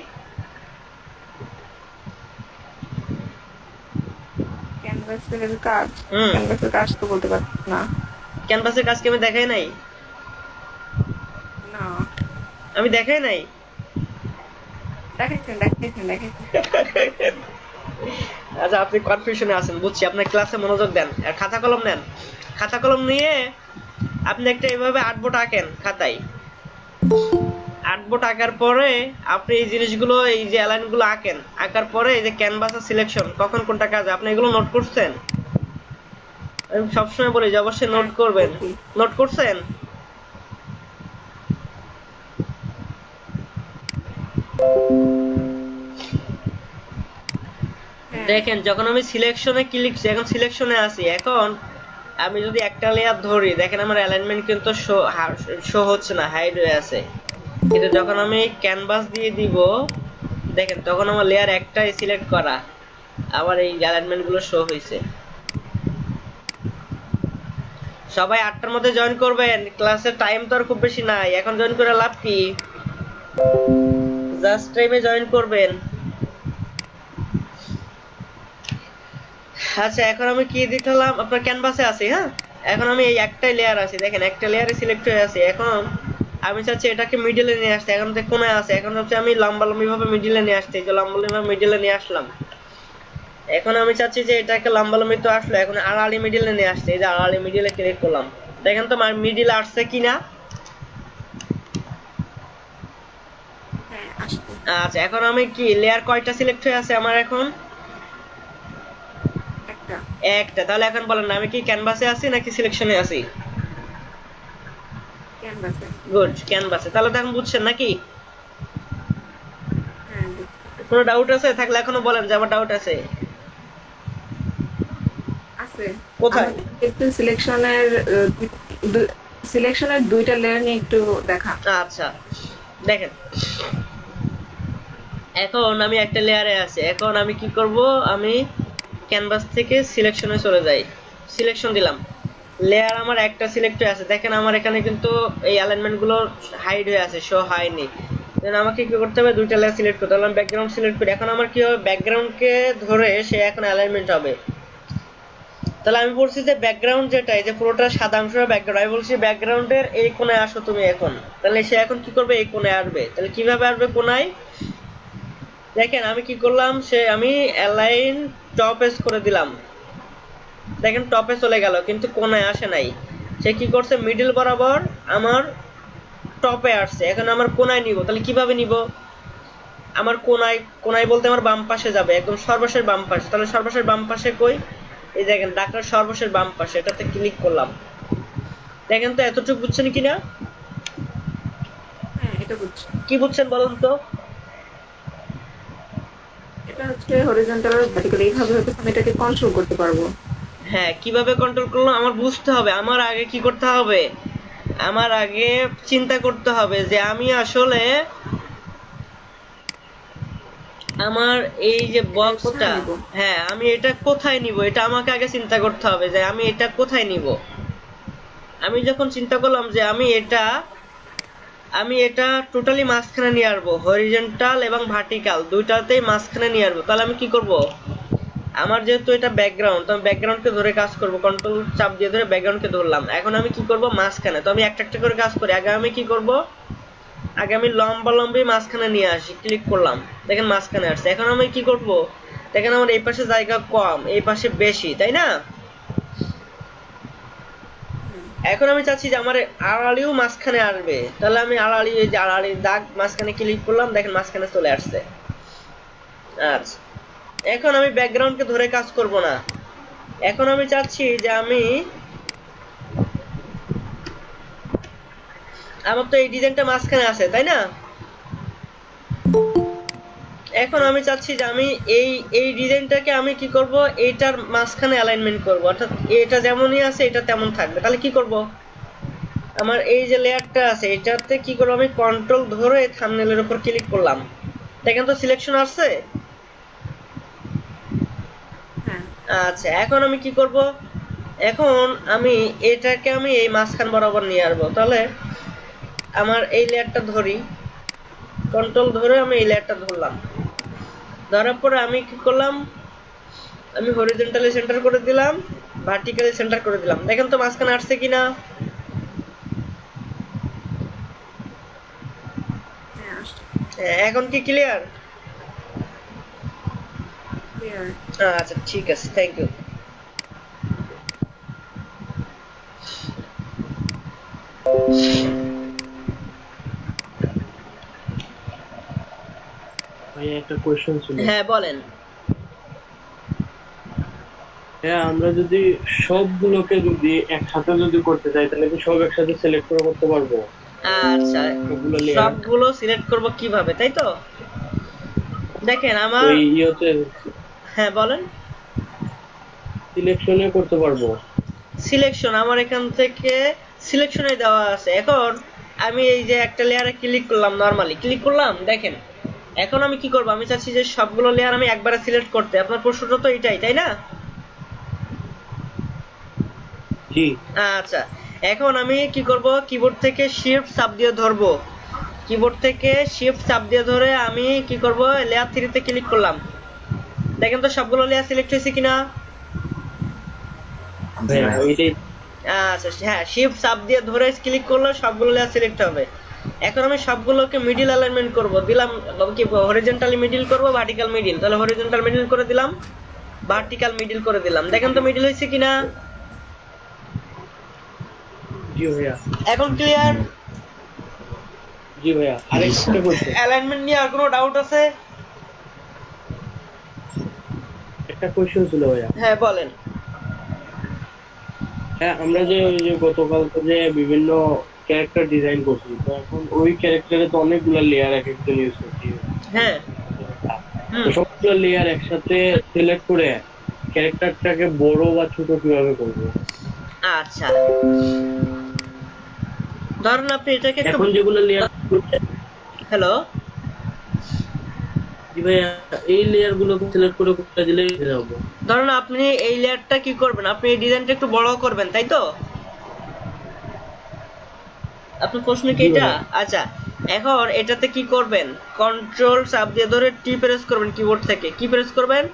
ক্যানভাসের কাজ, হুম। ক্যানভাসের কাজ তো বলতে পারছি না। ক্যানভাসের কাজ কি আমি দেখাই নাই? না, আমি দেখাই নাই? দেখাইছেন। আচ্ছা, আপনি কনফিউশনে আছেন, বুঝছি। আপনার ক্লাসে মনোযোগ দেন আর খাতা কলম নেন। খাতা কলম নিয়ে আপনি একটা এইভাবে আর্টবোর্ড আঁকেন খাতায়। আর্টবোর্ড আঁকার পরে আপনি এই জিনিসগুলো, এই যে অ্যালাইনগুলো আঁকেন, আঁকার পরে এই যে ক্যানভাস আর সিলেকশন কখন কোনটা কাজ, আপনি এগুলো নোট করছেন? আমি সবসময় বলি যে অবশ্যই নোট করবেন। নোট করছেন? দেখেন, যখন আমি সিলেকশনে ক্লিক, এখন সিলেকশনে আছি, এখন আমি যদি একটা লেয়ার ধরি, দেখেন আমার অ্যালাইনমেন্ট কিন্তু শো হচ্ছে না, হাইড হয়ে আছে। কিন্তু যখন আমি ক্যানভাস দিয়ে দিব, দেখেন তখন আমার লেয়ার একটাই সিলেক্ট করা, আবার এই অ্যালাইনমেন্ট গুলো শো হয়েছে। সবাই 8টার মধ্যে জয়েন করবেন, ক্লাসের টাইম তো আর খুব বেশি নাই, এখন জয়েন করে লাভ কি? জাস্ট টাইমে জয়েন করবেন। আচ্ছা, এখন আমি কি দেখালাম? আপনার ক্যানভাসে আছি। হ্যাঁ, এখন আমি এই একটাই লেয়ার আছে, দেখেন একটা লেয়ারে সিলেক্ট হয়ে আছে। এখন আমি চাচ্ছি এটাকে মিডলে নিয়ে আসতে, এখন তো কোণায় আছে, এখন হচ্ছে আমি লম্বালম্বি ভাবে মিডলে নিয়ে আসতে, এই যে লম্বালম্বি ভাবে মিডলে নিয়ে আসলাম। এখন আমি চাচ্ছি যে এটাকে লম্বালম্বি তো আসলো, এখন আড়াআড়ি মিডলে নিয়ে আসতে, এই যে আড়াআড়ি মিডলে ক্লিক করলাম, দেখেন তো আমার মিডলে আসছে কিনা। আচ্ছা, এখন আমি কি লেয়ার কয়টা সিলেক্ট হয়ে আছে আমার? এখন একটা। তাহলে এখন বলেন আমি কি ক্যানভাসে আছি নাকি সিলেকশনে আছি? ক্যানভাসে। গুড, ক্যানভাসে। তাহলে তো এখন বুঝছেন নাকি? কোনো ডাউট আছে? থাকলে এখনো বলেন যে আমার ডাউট আছে। আছে কোথায়? একটু সিলেকশনের 2টা লেয়ার নিয়ে একটু দেখা। আচ্ছা, দেখেন এখন আমি একটা লেয়ারে আছি, এখন আমি কি করব? আমি ক্যানভাস থেকে সিলেকশনে চলে যাই, সিলেকশন দিলাম, লেয়ার আমার একটা সিলেক্ট হয়ে আছে। দেখেন আমার এখানে কিন্তু এই অ্যালাইনমেন্ট গুলো হাইড হয়ে আছে, শো হয়নি। দেন আমাকে কি করতে হবে? 2টা লেয়ার সিলেক্ট করতে হবে। ব্যাকগ্রাউন্ড সিলেক্ট করি, এখন আমার কি হবে? ব্যাকগ্রাউন্ডকে ধরে সে এখন অ্যালাইনমেন্ট হবে। তাহলে আমি বলছি যে ব্যাকগ্রাউন্ড যেটা, এই যে পুরোটা সাদা অংশ ব্যাকগ্রাউন্ড, আমি বলছি ব্যাকগ্রাউন্ডের এই কোণায় আসো তুমি এখন। তাহলে সে এখন কি করবে? এই কোণায় আসবে। তাহলে কিভাবে আসবে কোণায়? দেখেন আমি কি করলাম, আমি অ্যালাইন টপেস করে দিলাম, দেখেন টপে চলে গেল, কিন্তু কোণায় আসে নাই। সে কি করছে? মিডল বরাবর আমার টপে আসছে, এখন আমার কোণায় নিব। তাহলে কিভাবে নিব? আমার কোণায় বলতে আমার বাম পাশে যাবে, একদম সর্বশেষ বাম পাশে। তাহলে সর্বশেষ বাম পাশে কই? এই দেখেন ডাকার সর্বশেষ বাম পাশে, এটাতে ক্লিক করলাম। দেখেন তো এতটুকু বুঝছেন কিনা? হ্যাঁ, এটা বুঝছি। কি বুঝছেন বলুন তো? এটা হচ্ছে হরিজন্টাল আর ভার্টিক্যাল, এইভাবে হয়তো আমি এটাকে কন্ট্রোল করতে পারবো। হ্যাঁ, কিভাবে কন্ট্রোল করলো আমার বুঝতে হবে। আমার আগে কি করতে হবে? আমার আগে চিন্তা করতে হবে যে আমি আসলে আমার এই যে বক্সটা, হ্যাঁ আমি এটা কোথায় নিব, এটা আমাকে আগে চিন্তা করতে হবে যে আমি এটা কোথায় নিব। আমি যখন চিন্তা করলাম যে আমি এটা টোটালি মাঝখানে নিয়ে আসবো, হরিজন্টাল এবং ভার্টিক্যাল দুইটাতেই মাঝখানে নিয়ে আসবো, তাহলে আমি কি করব? আমার যেহেতু এটা ব্যাকগ্রাউন্ড, তো আমি ব্যাকগ্রাউন্ডকে ধরে কাজ করব, কন্ট্রোল চাপ দিয়ে ধরে ব্যাকগ্রাউন্ডকে ধরলাম। এখন আমি কি করব? মাঝখানে। তো আমি একটা একটা করে কাজ করি। আগে আমি কি করব? আগে আমি লম্বালম্বি মাঝখানে নিয়ে আসি, ক্লিক করলাম, দেখেন মাঝখানে আসছে। এখন আমি কি করব? দেখেন আমার এই পাশে জায়গা কম, এই পাশে বেশি, তাই না? এখন আমি চাচ্ছি যে আমার আড়াআড়িও মাঝখানে আসবে, তাহলে আমি আড়াআড়ি, এই যে আড়াআড়ির দাগ মাঝখানে ক্লিক করলাম, দেখেন মাঝখানে চলে আসছে। আচ্ছা, এখন আমি ব্যাকগ্রাউন্ডকে ধরে কাজ করব না। এখন আমি চাচ্ছি যে আমার তো এই ডিজাইনটা মাঝখানে আছে, তাই না? এখন আমি চাচ্ছি যে আমি এই ডিজাইনটাকে আমি কি করব? এইটার মাঝখানে অ্যালাইনমেন্ট করব, অর্থাৎ এটা যেমনই আছে এটা তেমন থাকবে। তাহলে কি করব? আমার এই যে লেয়ারটা আছে এটাতে কি করব, আমি কন্ট্রোল ধরে থাম্বনেলের উপর ক্লিক করলাম, দেখেন তো সিলেকশন আসছে। হ্যাঁ আচ্ছা এখন আমি কি করব, এখন আমি এটাকে আমি এই মাঝখান বরাবর নিয়ে আসবো। তাহলে আমার এই লেয়ারটা ধরি, কন্ট্রোল ধরে আমি এই লেয়ারটা ধরলাম, ধরার পরে আমি কি করলাম, আমি হরিজন্টালি সেন্টার করে দিলাম, ভার্টিক্যালি সেন্টার করে দিলাম, দেখেন তো মাঝখানে আসছে কিনা। হ্যাঁ আসছে এখন কি ক্লিয়ার? ক্লিয়ার। আচ্ছা ঠিক আছে, থ্যাংক ইউ। ভাইয়া একটা কোয়েশ্চেন ছিল। হ্যাঁ বলেন। হ্যাঁ, আমরা যদি সবগুলোকে যদি একসাথে যদি করতে চাই তাহলে কি সব একসাথে সিলেক্ট করে করতে পারবো? আচ্ছা সবগুলো layer? সবগুলো সিলেক্ট করব কিভাবে, তাই তো? দেখেন আমার ওই ইয়েতে হ্যাঁ বলেন। সিলেকশনে করতে পারবো। সিলেকশন আমার এখান থেকে সিলেকশনে দেওয়া আছে। এখন আমি এই যে একটা লেয়ারে ক্লিক করলাম, নরমালি ক্লিক করলাম, দেখেন এখন আমি কি করব, আমি চাচ্ছি যে সবগুলো লেয়ার আমি একবারে সিলেক্ট করতে। আপনার প্রশ্নটা তো এটাই, তাই না? জি। আচ্ছা এখন আমি কি করব, কিবোর্ড থেকে শিফট চাপ দিয়ে ধরবো, কিবোর্ড থেকে শিফট চাপ দিয়ে ধরে আমি কি করব, লেয়ার 3 তে ক্লিক করলাম, দেখেন তো সবগুলো লেয়ার সিলেক্ট হয়েছে কিনা। হ্যাঁ, ওইটাই। আচ্ছা হ্যাঁ, শিফট চাপ দিয়ে ধরে ক্লিক করলে সবগুলো লেয়ার সিলেক্ট হবে। এখন আমি সবগুলোকে মিডল অ্যালাইনমেন্ট করব, দিলাম কি হরিজন্টালি মিডল করব, ভার্টিক্যাল মিডল, তাহলে হরিজন্টাল মিডল করে দিলাম, ভার্টিক্যাল মিডল করে দিলাম, দেখেন তো মিডল হয়েছে কিনা। জি ভাইয়া। এখন ক্লিয়ার? জি ভাইয়া, আরেকটা কোয়েশ্চেন। অ্যালাইনমেন্ট নিয়ে আর কোনো ডাউট আছে? একটা কোয়েশ্চেন ছিল ভাইয়া। হ্যাঁ বলেন। হ্যাঁ, আমরা যে ওই যে গতকাল যে বিভিন্ন ক্যারেক্টার ডিজাইন করছি, তো এখন ওই ক্যারেক্টারে তো অনেকগুলো লেয়ার এক একটা ইউজ করছি। হ্যাঁ তো সবগুলো লেয়ার একসাথে সিলেক্ট করে ক্যারেক্টারটাকে বড় বা ছোট কিভাবে করবো? আচ্ছা ধরুন আপনি এটাকে একটু, এখন যেগুলো লেয়ার, হ্যালো জি ভাইয়া, এই লেয়ার গুলোকে সিলেক্ট করে কোথায় দিলে হবে? ধরুন আপনি এই লেয়ারটা কি করবেন, আপনি এই ডিজাইনটা একটু বড় করবেন, তাই তো? আপনার প্রশ্ন কি এটা? আচ্ছা এখন এটাতে কি করবেন, কন্ট্রোল চাপ দিয়ে ধরে টি প্রেস করবেন, কিবোর্ড থেকে কি প্রেস করবেন?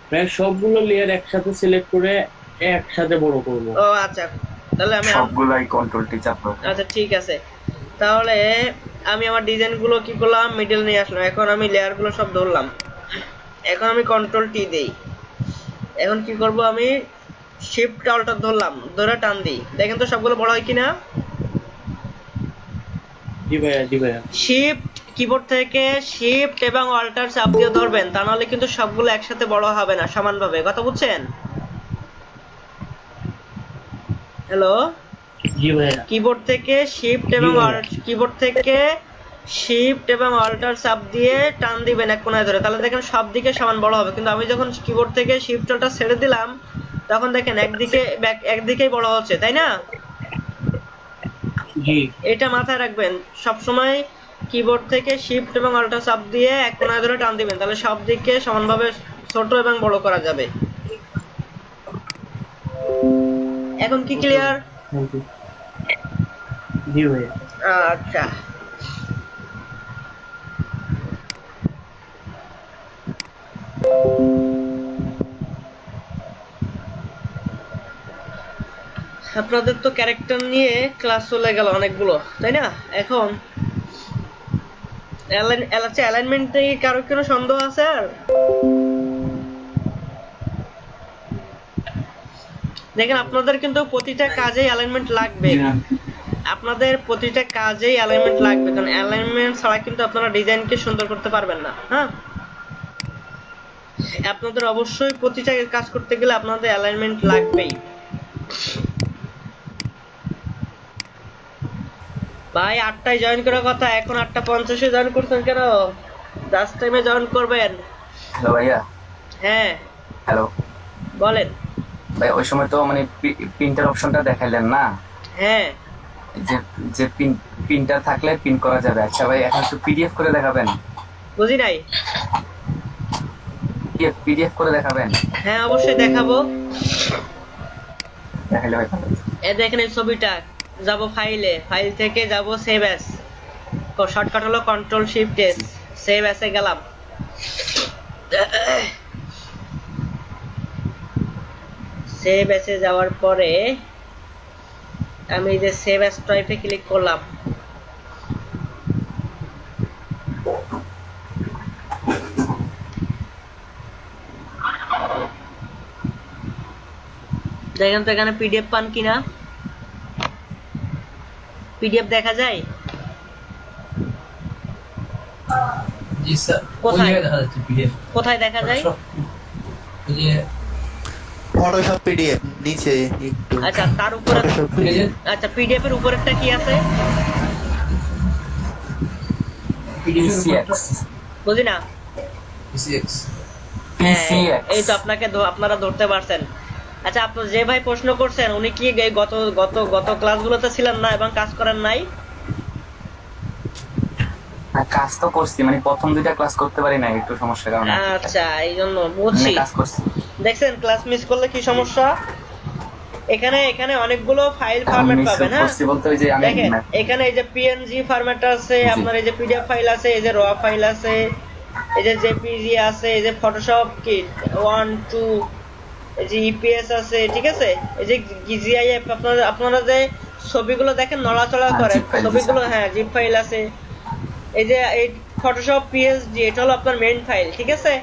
ভাইয়া, সবগুলো লেয়ার একসাথে সিলেক্ট করে একসাথে বড় করব। ও আচ্ছা তাহলে আমি সবগুলাই কন্ট্রোল টি চাপ দাও। আচ্ছা ঠিক আছে, তাহলে আমি আমার ডিজাইন গুলো কি করলাম, মিডল নিয়ে আসলাম, এখন আমি লেয়ার গুলো সব ধরলাম, এখন আমি কন্ট্রোল টি দেই, এখন কি করব, আমি শিফট অল্টার ধরলাম, ধরে টান দিই, দেখেন তো সবগুলো বড় হয় কিনা। জি ভাইয়া, জি ভাইয়া। শিফট কিবোর্ড থেকে শিফট এবং অল্টার চাপ দিয়ে ধরবেন, তা নাহলে কিন্তু সবগুলো একসাথে বড় হবে না সমানভাবে, কথা বুঝছেন? হ্যালো, জি ভাইয়া। কিবোর্ড থেকে শিফট এবং কিবোর্ড থেকে শিফট এবং অল্টার চাপ দিয়ে টান দিবেন এক কোণায় ধরে, তাহলে দেখেন সব দিকে সমান বড় হবে। কিন্তু আমি যখন কিবোর্ড থেকে শিফট অল্টার ছেড়ে দিলাম তখন দেখেন একদিকেই বড় হচ্ছে, তাই না? জি। এটা মাথায় রাখবেন সব সময়, কিবোর্ড থেকে শিফট এবং অল্টার চাপ দিয়ে এক কোণায় ধরে টান দিবেন, তাহলে সব দিকে সমানভাবে ছোট এবং বড় করা যাবে। এখন কি ক্লিয়ার? জি ভাইয়া। আচ্ছা আপনাদের তো ক্যারেক্টার নিয়ে ক্লাস চলে গেল অনেকগুলো, তাই না? এখন অ্যালাইনমেন্টে কারো কোনো সন্দেহ আছে? আর দেখেন আপনাদের কিন্তু প্রতিটা কাজেই অ্যালাইনমেন্ট লাগবে, আপনাদের প্রতিটা কাজেই অ্যালাইনমেন্ট লাগবে, কারণ অ্যালাইনমেন্ট ছাড়া কিন্তু আপনারা ডিজাইনকে সুন্দর করতে পারবেন না। হ্যাঁ, আপনাদের অবশ্যই প্রতিটা কাজ করতে গেলে আপনাদের অ্যালাইনমেন্ট লাগবেই। ভাই 8টায় জয়েন করার কথা, এখন 8:50-এ জয়েন করছেন কেন? জাস্ট টাইমে জয়েন করবেন। হ্যালো ভাইয়া। হ্যাঁ হ্যালো। বলেন। ভাই ওই সময় তো মানে প্রিন্টার অপশনটা দেখাইলেন না, হ্যাঁ যে যে প্রিন্টার থাকলে প্রিন্ট করা যাবে। আচ্ছা ভাই এখন একটু পিডিএফ করে দেখাবেন, বুঝি নাই। পিডিএফ করে দেখাবেন? হ্যাঁ অবশ্যই দেখাবো। দেখাইলে ভাই ভালো। এই দেখেন এই ছবিটা, যাব ফাইলে, ফাইল থেকে যাব সেভ অ্যাজ, তো শর্টকাট হলো control shift S, save as গেলাম। সেভ অ্যাসে যাওয়ার পরে আমি যে সেভ অ্যাস টাইপে ক্লিক করলাম। দেখেন তো এখানে পিডিএফ পান কিনা, পিডিএফ দেখা যায়? জি স্যার, কোথায় দেখা যাচ্ছে পিডিএফ? কোথায় দেখা যায়? ওই যে ফটোশপ পিডিএফ নিচে একটু। আচ্ছা তার উপরে, আচ্ছা পিডিএফ এর উপরেরটা কি আছে? পিডিএফ বুঝি না। পিসিএক্স। এই তো আপনারা ধরতে পারছেন। আচ্ছা আপনার যে ভাই প্রশ্ন করছেন উনি কি গত ক্লাসগুলোতে ছিলেন না এবং কাজ করেন নাই? কাজ তো করছি, মানে প্রথম দুইটা ক্লাস করতে পারি না, একটু সমস্যার কারণে। আচ্ছা এই জন্য বুঝছি। কাজ করছি। দেখছেন ক্লাস মিস করলে কি সমস্যা? এখানে অনেকগুলো ফাইল ফরম্যাট পাবেন। হ্যাঁ দেখেন এখানে এই যে পিএনজি ফরম্যাট আছে, আপনার এই যে পিডিএফ ফাইল আছে, এই যে র ফাইল আছে, এই যে জেপিজি আছে, এই যে ফটোশপ কিট 1 2, এই যে ইপিএস আছে, ঠিক আছে? এই যে জিআইএফ, আপনারা যে ছবিগুলো দেখেন নড়াচড়া করে ছবিগুলো, হ্যাঁ জিপ ফাইল আছে। এই যে এই ফটোশপ পিএসডি, এটা হলো আপনার মেইন ফাইল, ঠিক আছে?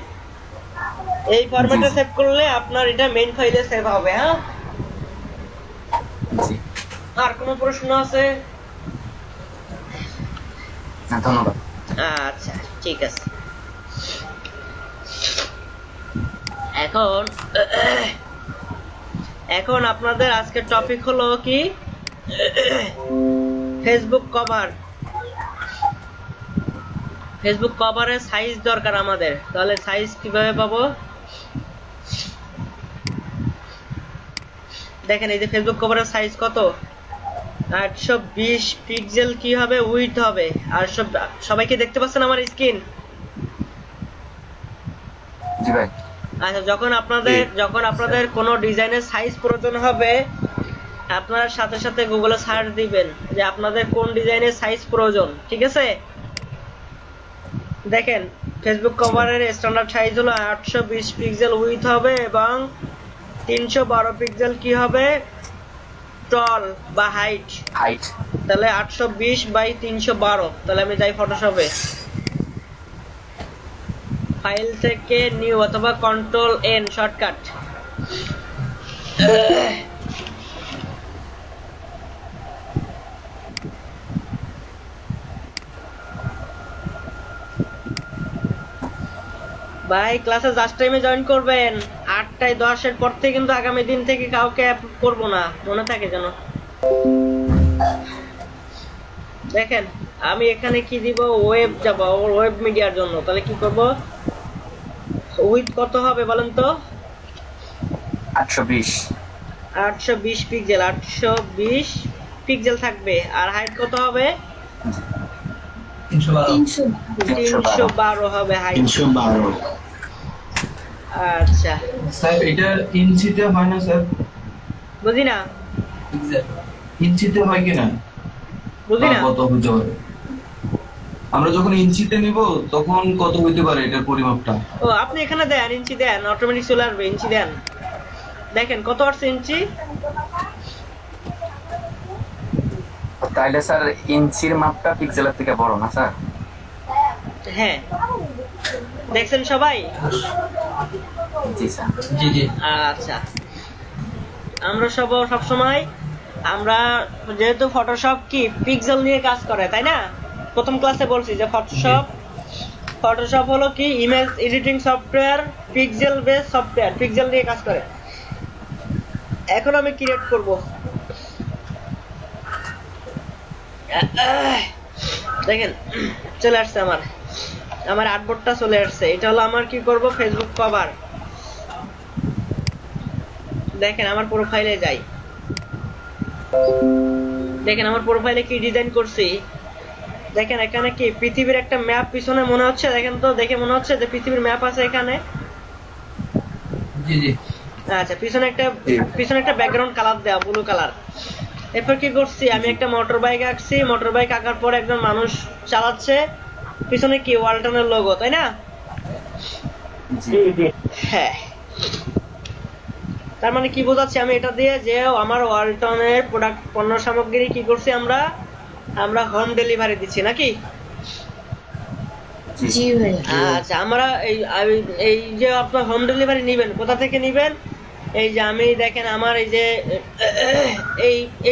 এই ফরম্যাটে সেভ করলে আপনার এটা মেইন ফাইলে সেভ হবে। হ্যাঁ আর কোনো প্রশ্ন আছে? না ধন্যবাদ। আচ্ছা ঠিক আছে। এখন আপনাদের আজকের টপিক হলো কি, ফেসবুক কভার। ফেসবুক কভারের সাইজ দরকার আমাদের, তাহলে সাইজ কিভাবে পাবো? দেখেন এই যে ফেসবুক কভারের সাইজ কত, 820 পিক্সেল কি হবে, উইডথ হবে। আর সবাইকে দেখতে পাচ্ছেন আমার স্ক্রিন? জি ভাই। আচ্ছা যখন আপনাদের কোনো ডিজাইনের সাইজ প্রয়োজন হবে, আপনারা সাথে সাথে গুগলে সার্চ দিবেন যে আপনাদের কোন ডিজাইনের সাইজ প্রয়োজন, ঠিক আছে? দেখেন ফেসবুক কভারের স্ট্যান্ডার্ড সাইজ হলো 820 পিক্সেল উইডথ হবে এবং 312 পিক্সেল কি হবে, টল বা হাইট। তাহলে 820/312। তাহলে আমি যাই ফটোশপে, ফাইল থেকে নিউ অথবা কন্ট্রোল এন শর্টকাট। ভাই ক্লাসে জাস্ট টাইমে জয়েন করবেন, 8:10 পর থেকে কিন্তু আগামী দিন থেকে কাউকে অ্যাপ্রুভ করব না, মনে থাকে যেন। দেখেন আমি এখানে কি দিব, ওয়েব যাব, ওয়েব মিডিয়ার জন্য। তাহলে কি করব, উইথ কত হবে বলেন তো? 820 পিক্সেল, 820 পিক্সেল থাকবে। আর হাইট কত হবে? 312 হবে হাইট। 312। আচ্ছা স্যার এটা ইঞ্চিতে হয় না স্যার? বুঝি না। ইঞ্চিতে হয় কি না? বুঝি না। কত হতে পারে? আমরা যখন ইঞ্চিতে নিব তখন কত হতে পারে এটার পরিমাপটা? ও আপনি এখানে দেন, ইঞ্চি দেন, অটোমেটিক চলে আসবে। ইঞ্চি দেন, দেখেন কত আসছে ইঞ্চি। তাইলে স্যার ইঞ্চির মাপটা পিক্সেলের থেকে বড় না স্যার? হ্যাঁ দেখছেন সবাই? জি স্যার। জি জি। আচ্ছা আমরা সব সময় আমরা যেহেতু ফটোশপ কি পিক্সেল নিয়ে কাজ করে, তাই না? প্রথম ক্লাসে বলছি যে ফটোশপ হলো কি image editing software, pixel base software, pixel নিয়ে কাজ করে। এখন আমি ক্রিয়েট করব। দেখেন চলে আসছে আমার আর্টবোর্ডটা চলে আসছে। এটা হলো আমার কি করব, ফেসবুক কভার। দেখেন আমার প্রোফাইলে যাই, দেখেন আমার প্রোফাইলে কি ডিজাইন করছি। দেখেন এখানে কি পৃথিবীর একটা ম্যাপ পিছনে মনে হচ্ছে, দেখেন তো দেখে মনে হচ্ছে যে পৃথিবীর ম্যাপ আছে এখানে। জি জি। আচ্ছা, পিছনে একটা ব্যাকগ্রাউন্ড কালার দেওয়া ব্লু কালার। এরপর কি করছি, আমি একটা মোটর বাইক আঁকছি, মোটর বাইক আঁকার পর একজন মানুষ চালাচ্ছে, পিছনে কি ওয়ালটনের লোগো, তাই না? হ্যাঁ, তার মানে কি বোঝাচ্ছি আমি এটা দিয়ে, যে আমার ওয়ালটনের প্রোডাক্ট পণ্য সামগ্রী কি করছি আমরা হোম ডেলিভারি দিচ্ছি নাকি? জি ভাই। আচ্ছা, আমরা এই যে আপনার হোম ডেলিভারি নিবেন, কোথা থেকে নিবেন? এই যে আমি দেখেন আমার এই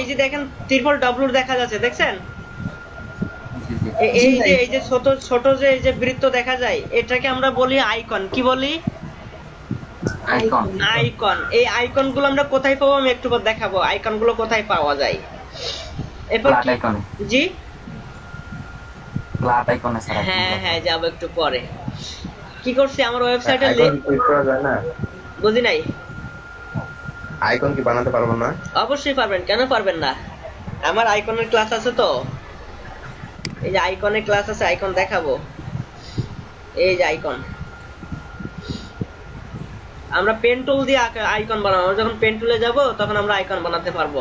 যে দেখেন ত্রিপল ডব্লিউ দেখা যাচ্ছে, দেখছেন? এই যে ছোট যে এই যে বৃত্ত দেখা যায়, এটাকে আমরা বলি আইকন। কি বলি? আইকন। এই আইকন গুলো আমরা কোথায় পাবো আমি একটু পর দেখাবো, আইকন গুলো কোথায় পাওয়া যায়। এরপর জি হ্যাঁ যাবো একটু পরে। কি করছি আমার ওয়েবসাইটে বুঝি নাই। আইকন কি বানাতে পারবো না? অবশ্যই পারবেন, কেন পারবেন না? আমার আইকনের ক্লাস আছে তো, এই যে আইকনের ক্লাস আছে, আইকন দেখাবো। এই যে আইকন, আমরা পেন টুল দিয়ে আইকন বানাবো। যখন পেন টুলে যাব তখন আমরা আইকন বানাতে পারবো।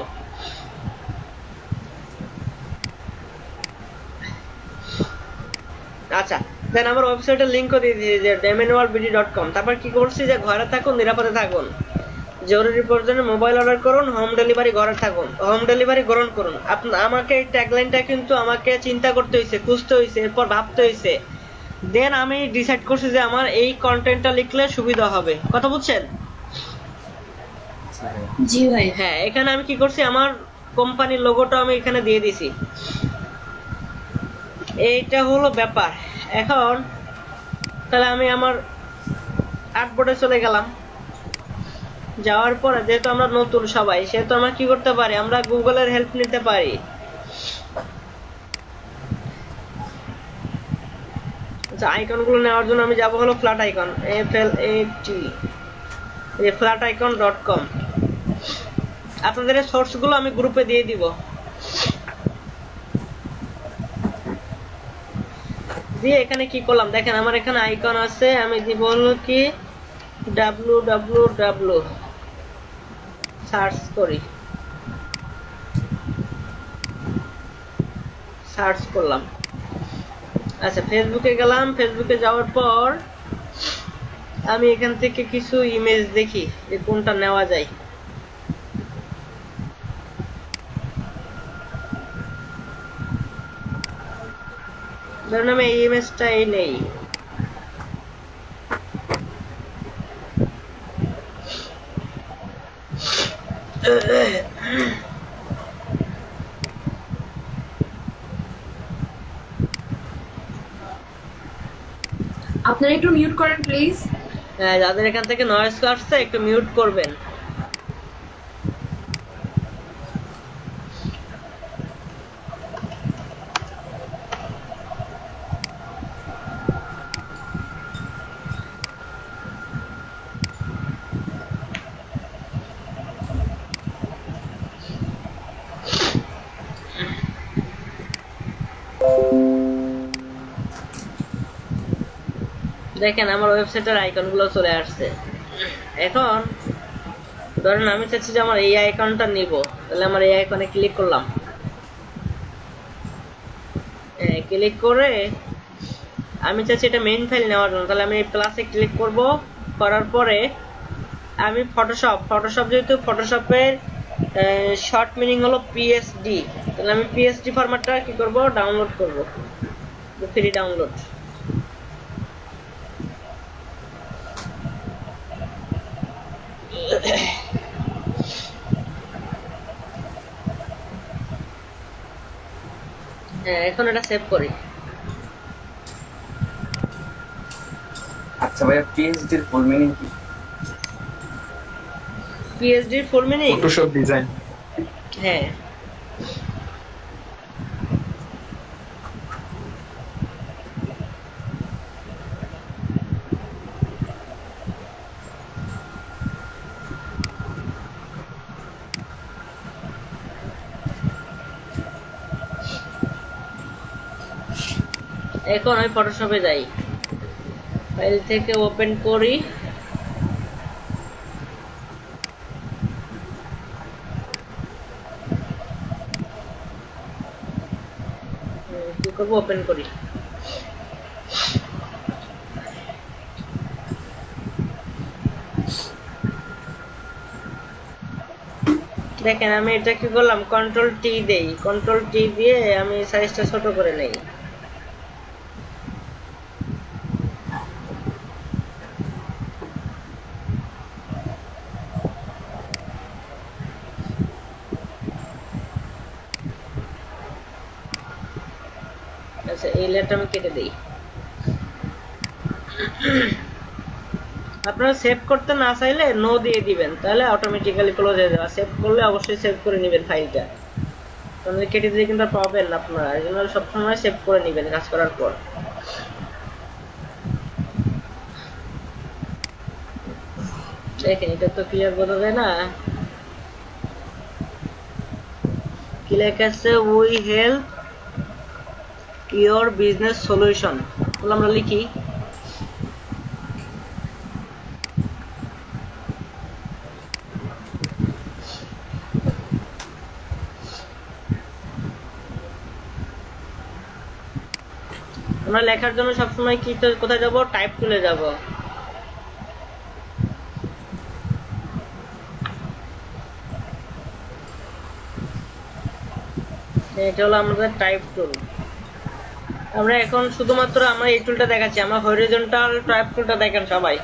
আচ্ছা, দেন আমার ওয়েবসাইটের লিংকও দিয়ে দিয়েছি, যে domainworldbd.com। তারপর কি করছি, যে ঘরে থাকুন, নিরাপদে থাকুন, জরুরি প্রয়োজনে মোবাইল অর্ডার করুন, হোম ডেলিভারি ঘরে থাকুন, হোম ডেলিভারি গ্রহণ করুন। আমাকে এই ট্যাগলাইনটা কিন্তু আমাকে চিন্তা করতে হয়েছে, খুঁজতে হয়েছে, এরপর ভাবতে হয়েছে, দেন আমি ডিসাইড করছি যে আমার এই কন্টেন্টটা লিখলে সুবিধা হবে। কথা বুঝছেন? জি ভাই। হ্যাঁ, এখানে আমি কি করছি, আমার কোম্পানির লোগোটা আমি এখানে দিয়ে দিছি। এইটা হলো ব্যাপার। এখন তাহলে আমি আমার আর্টবোর্ডে চলে গেলাম। যাওয়ার পরে যেহেতু আমরা নতুন সবাই, সেহেতু আমরা কি করতে পারি, আমরা গুগলের হেল্প নিতে পারি। আচ্ছা, আইকন গুলো নেওয়ার জন্য আমি যাব হলো ফ্ল্যাট আইকন, flaticon.com। আপনাদের সোর্স গুলো আমি গ্রুপে দিয়ে দিব। দিয়ে এখানে কি করলাম, দেখেন আমার এখানে আইকন আছে, আমি দিব হলো কি www সার্চ করি, সার্চ করলাম। আচ্ছা, ফেসবুকে গেলাম, ফেসবুকে যাওয়ার পর আমি এখান থেকে কিছু ইমেজ দেখি যে কোনটা নেওয়া যায়। ধরুন আমি এই ইমেজটাই নেই। আপনারা একটু মিউট করেন প্লিজ। যাদের এখান থেকে নয়েজ আসছে একটু মিউট করবেন। দেখেন আমার ওয়েবসাইটের আইকন গুলো চলে আসছে। এখন ধরেন আমি চাচ্ছি যে আমার এই আইকনটা নিব, তাহলে আমার এই আইকনে ক্লিক করলাম। ক্লিক করে আমি চাচ্ছি এটা মেইন ফাইল নেওয়ার জন্য, তাহলে আমি এই প্লাসে ক্লিক করব। করার পরে আমি ফটোশপ যেহেতু ফটোশপের শর্ট মিনিং হলো পিএসডি, তাহলে আমি পিএসডি ফরম্যাটটা কি করব, ডাউনলোড করব, ফ্রি ডাউনলোড। এখন এটা সেভ করি। আচ্ছা ভাইয়া, পিএইচডি এর ফুল মিনিং কি? পিএইচডি এর ফুল মিনিং ফটোশপ ডিজাইন। হ্যাঁ, এখন আমি ফটোশপে যাই, ফাইল থেকে ওপেন করি, কি করবো ওপেন করি। দেখেন আমি এটা কি করলাম, কন্ট্রোল টি দেই, কন্ট্রোল টি দিয়ে আমি সাইজটা ছোট করে নেই। আচ্ছা এই লেয়ারটা আমি কেটে দেই। আপনারা সেভ করতে না চাইলে নো দিয়ে দিবেন, তাহলে অটোমেটিক্যালি ক্লোজ হয়ে যাবে। সেভ করলে অবশ্যই সেভ করে নেবেন ফাইলটা, তাহলে কেটে দিয়ে কিন্তু পাবেন না আপনারা, এই জন্য সবসময় সেভ করে নেবেন কাজ করার পর। দেখেন এটা তো ক্লিয়ার বোঝা যায় না, কি লেখা আছে, we help your business solution, বলে আমরা লিখি। আমরা লেখার জন্য সবসময় কি কোথায় যাব, টাইপ টুলে যাব। এটা হলো আমাদের টাইপ টুল। আমরা এখন শুধুমাত্র আমরা এই টুলটা দেখাচ্ছি, আমরা হরিজন্টাল টাইপ টুলটা দেখেন সবাই,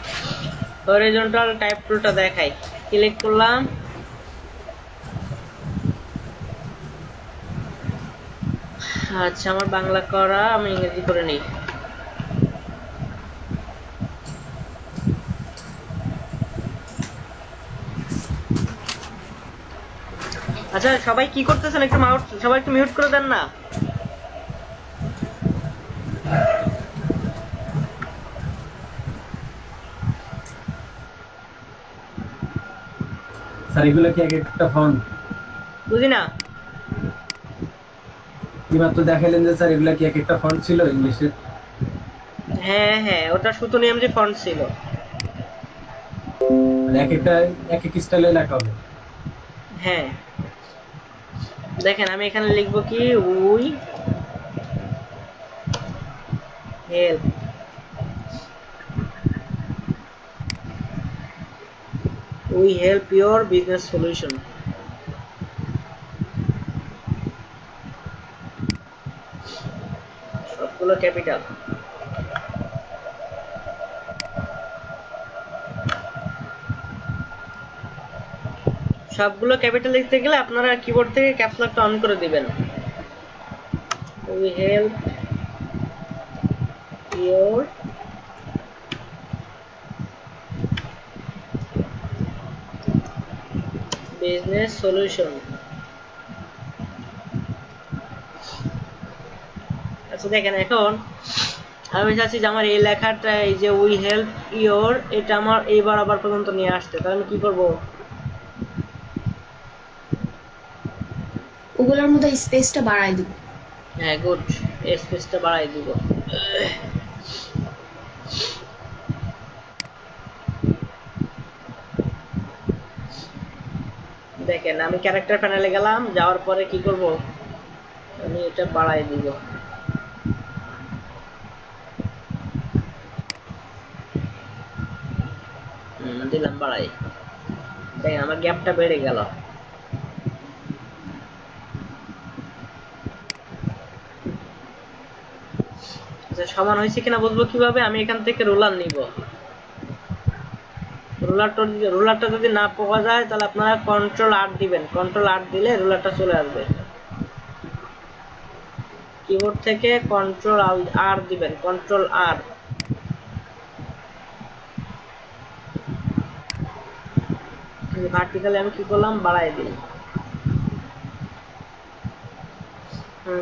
হরিজন্টাল টাইপ টুলটা দেখাই। ক্লিক করলাম, আচ্ছা আমার বাংলা করা, আমি ইংরেজি করে নিই। আচ্ছা সবাই কি করতেছেন, একটু সবাই একটু মিউট করে দেন না। স্যার এগুলো কি এক একটা ফন্ট? বুঝি না। এইমাত্র দেখাইলেন যে স্যার এগুলো কি এক একটা ফন্ট ছিল ইংলিশের? হ্যাঁ হ্যাঁ ওটা সুতনি এমজি ফন্ট ছিল, এক একটা এক এক স্টাইলে লেখা হবে। হ্যাঁ দেখেন আমি এখানে লিখবো কি, we help your business solution. সবগুলো ক্যাপিটাল। সবগুলো ক্যাপিটাল লিখতে গেলে আপনারা কিবোর্ড থেকে ক্যাপস লকটা অন করে দিবেন। We help your business solution. আচ্ছা দেখেন এখন আমি চাচ্ছি যে আমার এই লেখাটা, এই যে উই হেল্প ইওর, এটা আমার এই বরাবর পর্যন্ত নিয়ে আসতে, তাহলে আমি কি করব, ওগুলোর মধ্যে স্পেসটা বাড়াই দিব। হ্যাঁ গুড, স্পেসটা বাড়াই দিব। দেখেন আমি ক্যারেক্টার প্যানেলে গেলাম, যাওয়ার পরে কি করব, আমি এটা বাড়াই দিব। দিলাম বাড়াই, দেখেন আমার গ্যাপটা বেড়ে গেল। আচ্ছা সমান হয়েছে কিনা বুঝবো কিভাবে, আমি এখান থেকে রুলার নিব। রুলারটা যদি না পাওয়া যায় তাহলে আপনারা কন্ট্রোল আর দিবেন, কন্ট্রোল আর দিলে রুলারটা চলে আসবে। কিবোর্ড থেকে কন্ট্রোল আর দিবেন, কন্ট্রোল আর। ভার্টিক্যালি আমি কি করলাম, বাড়াই দিই,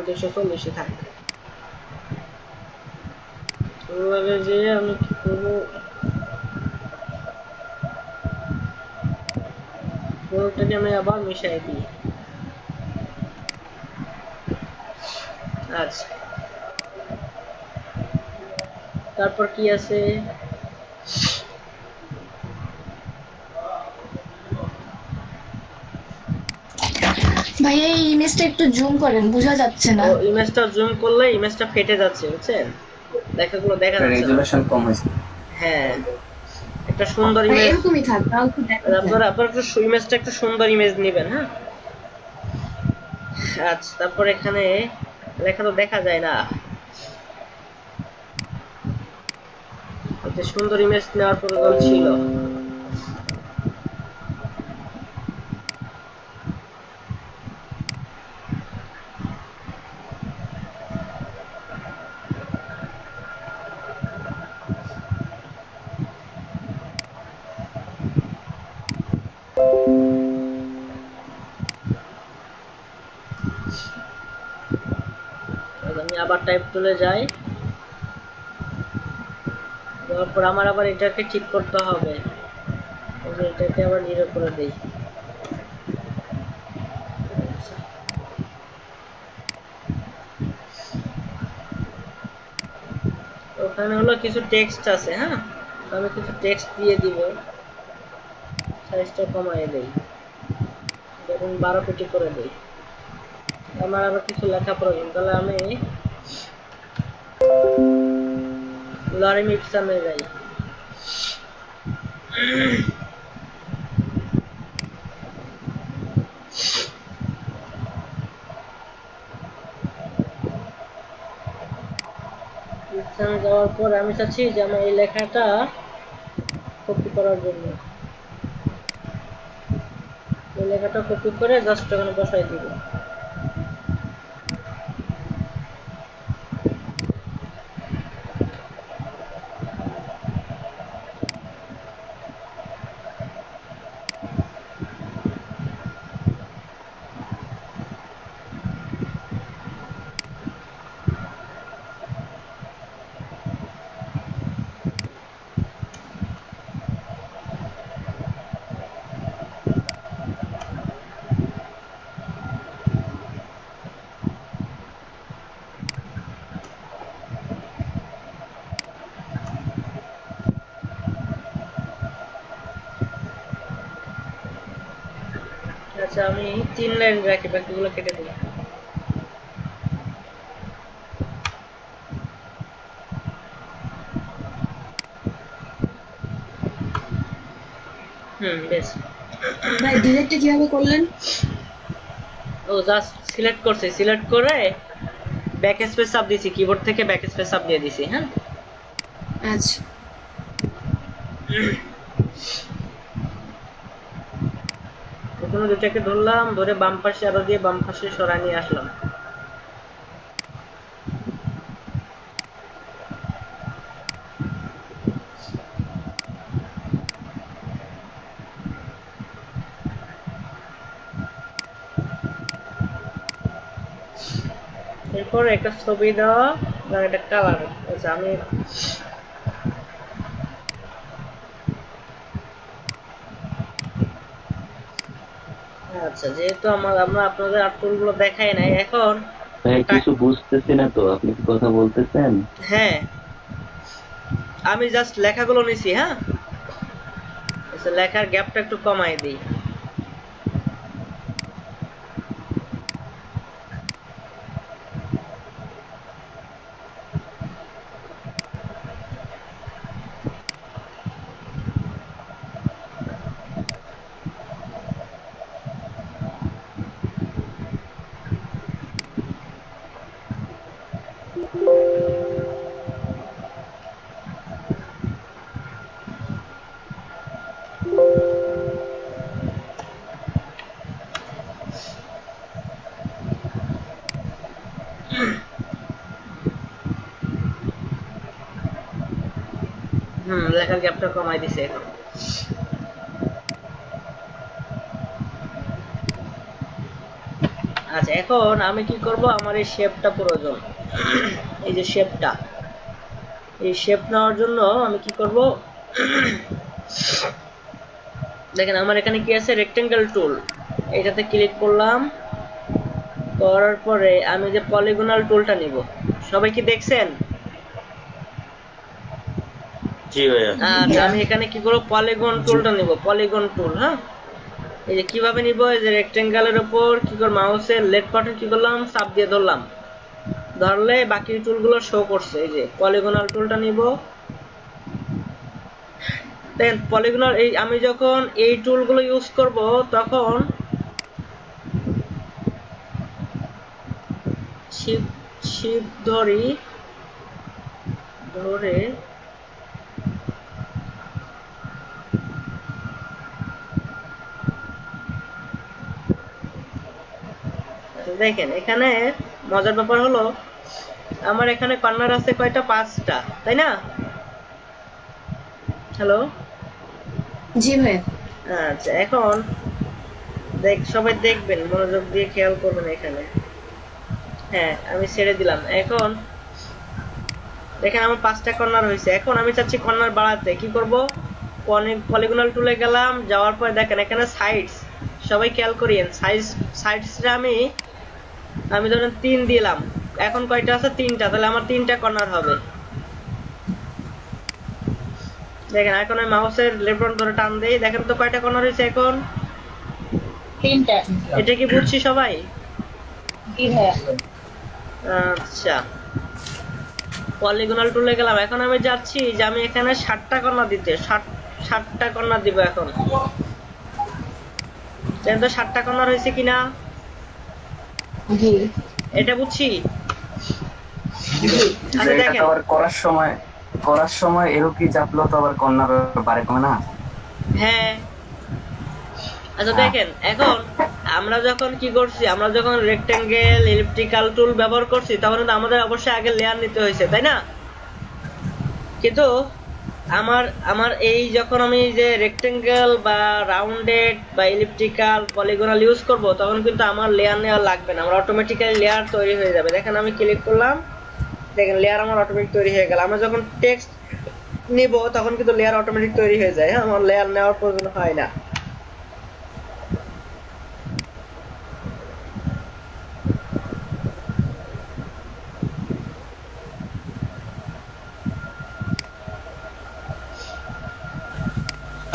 240 থাকবে। যে আমি কি করবো, পুরোটাকে আমি আবার মিশাই দিই। আচ্ছা তারপর কি আছে, ভাই এই ইমেজটা একটু জুম করেন, বোঝা যাচ্ছে না। ও ইমেজটা জুম করলে ইমেজটা ফেটে যাচ্ছে, বুঝছেন? লেখাগুলো দেখা যাচ্ছে না। রেজুলেশন কম হয়েছে। হ্যাঁ, একটা সুন্দর ভাই ইমেজ এরকমই থাক, তাও একটু দেখা যায়। আপনারা একটু ইমেজটা একটু সুন্দর ইমেজ নেবেন, হ্যাঁ। আচ্ছা, তারপর এখানে লেখা তো দেখা যায় না, একটা সুন্দর ইমেজ নেওয়ার প্রয়োজন ছিল। আমি আবার টাইপ তুলে যাই, তারপর আমার আবার এটাকে ঠিক করতে হবে, এটাকে আবার 0 করে দেই। ওখানে হলো কিছু টেক্সট আছে, হ্যাঁ, আমি কিছু টেক্সট দিয়ে দিব, সাইজটা কমায় দেই, দেখুন 12 কোটি করে দেই। আমার আবার কিছু লেখা প্রয়োজন, তাহলে আমি লরিম ইপসামে যাই। ইপসামে যাওয়ার পর আমি চাচ্ছি যে আমার এই লেখাটা কপি করার জন্য, এই লেখাটা কপি করে জাস্ট ওখানে বসাই দিব। আচ্ছা, আমি 3 লাইন রাখি, বাকিগুলো কেটে দিই। বেশ। ভাই ডিলেটটা কিভাবে করলেন? ও জাস্ট সিলেক্ট করছি, সিলেক্ট করে ব্যাক স্পেস চাপ দিয়েছি, কিবোর্ড থেকে ব্যাক স্পেস চাপ দিয়ে দিয়েছি, হ্যাঁ। আচ্ছা, প্রথমে দুটাকে ধরলাম, ধরে বাম পাশে আরো দিয়ে বাম পাশে সরাই নিয়ে আসলাম। এরপর একটা ছবি দেওয়া, একটা কালার। আচ্ছা, আমি আচ্ছা, যেহেতু আমরা আপনাদের আর্টফুল গুলো দেখাই নাই, এখন কিছু বুঝতেছি না তো, আপনি কি কথা বলতেছেন? হ্যাঁ, আমি জাস্ট লেখাগুলো নিছি, হ্যাঁ। আচ্ছা, লেখার গ্যাপটা একটু কমাই দিই। লেখার গ্যাপটা কমাই দিছে এখন। আচ্ছা, এখন আমি কি করব, আমার এই শেপটা প্রয়োজন, এই যে শেপটা, এই শেপ নেওয়ার জন্য আমি কি করব, দেখেন আমার এখানে কি আছে, রেক্টেঙ্গেল টুল, এটাতে ক্লিক করলাম, করার পরে আমি যে পলিগনাল টুলটা নিব। সবাই কি দেখছেন? জি ভাইয়া। আচ্ছা আমি এখানে কি করব, পলিগন টুলটা নিব, পলিগন টুল। হ্যাঁ, এই যে কিভাবে নিব, এই যে রেক্টেঙ্গেলের উপর কি করব, মাউসের লেফট বাটন কি করলাম, চাপ দিয়ে ধরলাম, ধরলে বাকি টুলগুলো শো করছে। এই যে পলিগনাল টুলটা নিব। দেন পলিগনাল, এই আমি যখন এই টুলগুলো ইউজ করব তখন শিপ ধরে দেখেন এখানে মজার ব্যাপার হলো আমার এখানে কর্নার আছে কয়টা, 5টা, তাই না? হ্যালো, জি ভাই। আচ্ছা এখন সবাই দেখবেন, মনোযোগ দিয়ে খেয়াল করবেন এখানে। হ্যাঁ আমি ছেড়ে দিলাম। এখন দেখেন আমার 5টা কর্নার হয়েছে। এখন আমি চাচ্ছি কর্নার বাড়াতে, কি করব, পলিগনাল টুলে গেলাম, যাওয়ার পর দেখেন এখানে সাইডস, সবাই খেয়াল করিয়েন, সাইডসটা আমি ধরেন 3 দিলাম। এখন কয়টা আছে, 3টা, তাহলে আমার 3টা কর্নার হবে। দেখেন এখন আমি মাউসের লেফট বাটন ধরে টান দেই, দেখেন তো কয়টা কর্নার হয়েছে এখন, 3টা। এটা কি বুঝছি সবাই? জি ভাইয়া। আচ্ছা পলিগনাল টুলে গেলাম। এখন আমি যাচ্ছি যে আমি এখানে 60টা কর্নার দিতে, 60টা কর্নার দিব। এখন দেখেন তো 60টা কর্নার হয়েছে কিনা, এটা বুঝছি। আচ্ছা দেখেন আবার করার সময় এরও কি চাপলো তো আবার কর্নার বাড়ে কমে না। হ্যাঁ আচ্ছা দেখেন এখন আমরা যখন কি করছি, আমরা যখন রেক্টেঙ্গেল এলিপ্টিক্যাল টুল ব্যবহার করছি তখন কিন্তু আমাদের অবশ্যই আগে লেয়ার নিতে হয়েছে, তাই না? কিন্তু আমার এই যখন আমি যে রেক্টেঙ্গেল বা রাউন্ডেড বা এলিপ্টিক্যাল পলিগনাল ইউজ করব তখন কিন্তু আমার লেয়ার নেওয়া লাগবে না, আমার অটোমেটিক্যালি লেয়ার তৈরি হয়ে যাবে। দেখেন আমি ক্লিক করলাম, দেখেন লেয়ার আমার অটোমেটিক তৈরি হয়ে গেল। আমরা যখন টেক্সট নিব তখন কিন্তু লেয়ার অটোমেটিক তৈরি হয়ে যায়। হ্যাঁ, আমার লেয়ার নেওয়ার প্রয়োজন হয় না।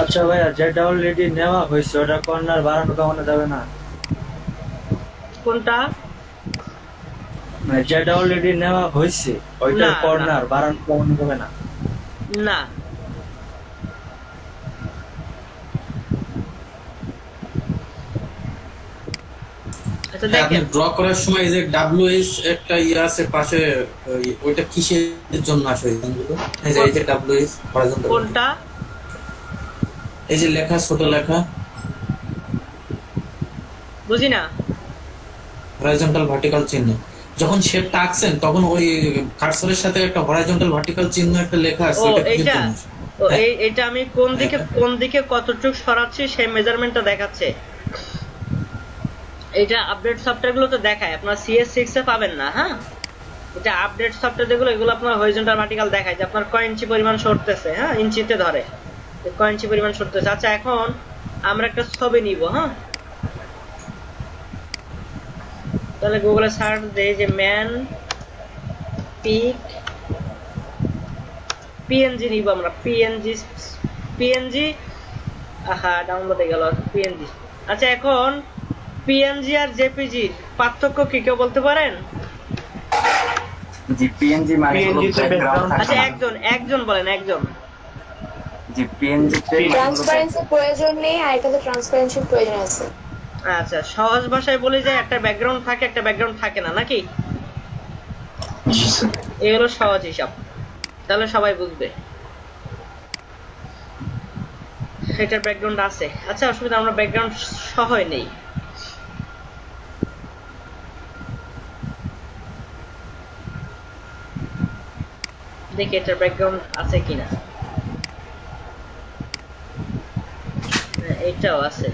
আচ্ছা ভাইয়া, যেটা অলরেডি নেওয়া হয়েছে ওটা কর্নার বাড়ানো কমানো যাবে না? কোনটা? মানে যেটা অলরেডি নেওয়া হয়েছে ওইটার কর্নার বাড়ানো কমানো যাবে না? না। আচ্ছা আপনি ড্র করার সময় এই যে WS একটা ইয়ে আছে পাশে, ওইটা কিসের জন্য আসে এইগুলো? এই যে WS হরাইজন্টাল, কোনটা? এই যে লেখা, ছোট লেখা, বুঝি না। হরাইজন্টাল ভার্টিক্যাল চিহ্ন, যখন শেপটা আঁকছেন তখন ওই কার্সরের সাথে একটা হরাইজন্টাল ভার্টিক্যাল চিহ্ন একটা লেখা আছে, ও এটা কিসের এইটা, জন্য? ও এইটা আমি কোন দিকে কতটুকু সরাচ্ছি সেই মেজারমেন্টটা দেখাচ্ছে। এটা আপডেট সফটওয়্যারগুলো তো দেখায়, আপনার CS6 এ পাবেন না। হ্যাঁ, এটা আপডেট সফটওয়্যার যেগুলো, এগুলো আপনার হরিজন্টাল ভার্টিক্যাল দেখায় যে আপনার কয় ইঞ্চি পরিমাণ সরতেছে। হ্যাঁ, ইঞ্চিতে ধরে কয় ইঞ্চি পরিমাণ সরতেছে। আচ্ছা এখন আমরা একটা ছবি নিব। হ্যাঁ, তাহলে গুগলে সার্চ দেই যে ম্যান পিক PNG নিব আমরা, PNG আহা ডাউনলোডে গেল PNG। আচ্ছা এখন PNG আর JPG পার্থক্য কি কেউ বলতে পারেন? জি PNG মানে হলো ব্যাকগ্রাউন্ড। আচ্ছা একজন বলেন, একজন। জি PNG তে ট্রান্সপারেন্সি প্রয়োজন নেই, আর এটাতে ট্রান্সপারেন্সির প্রয়োজন আছে। আচ্ছা সহজ ভাষায় বলি যে একটা ব্যাকগ্রাউন্ড থাকে, একটা ব্যাকগ্রাউন্ড থাকে না, নাকি? এই হলো সহজ হিসাব, তাহলে সবাই বুঝবে এটার ব্যাকগ্রাউন্ড আছে। আচ্ছা অসুবিধা, আমরা ব্যাকগ্রাউন্ড সহই নেই। দেখি এটার ব্যাকগ্রাউন্ড আছে কিনা। এটাও আছে।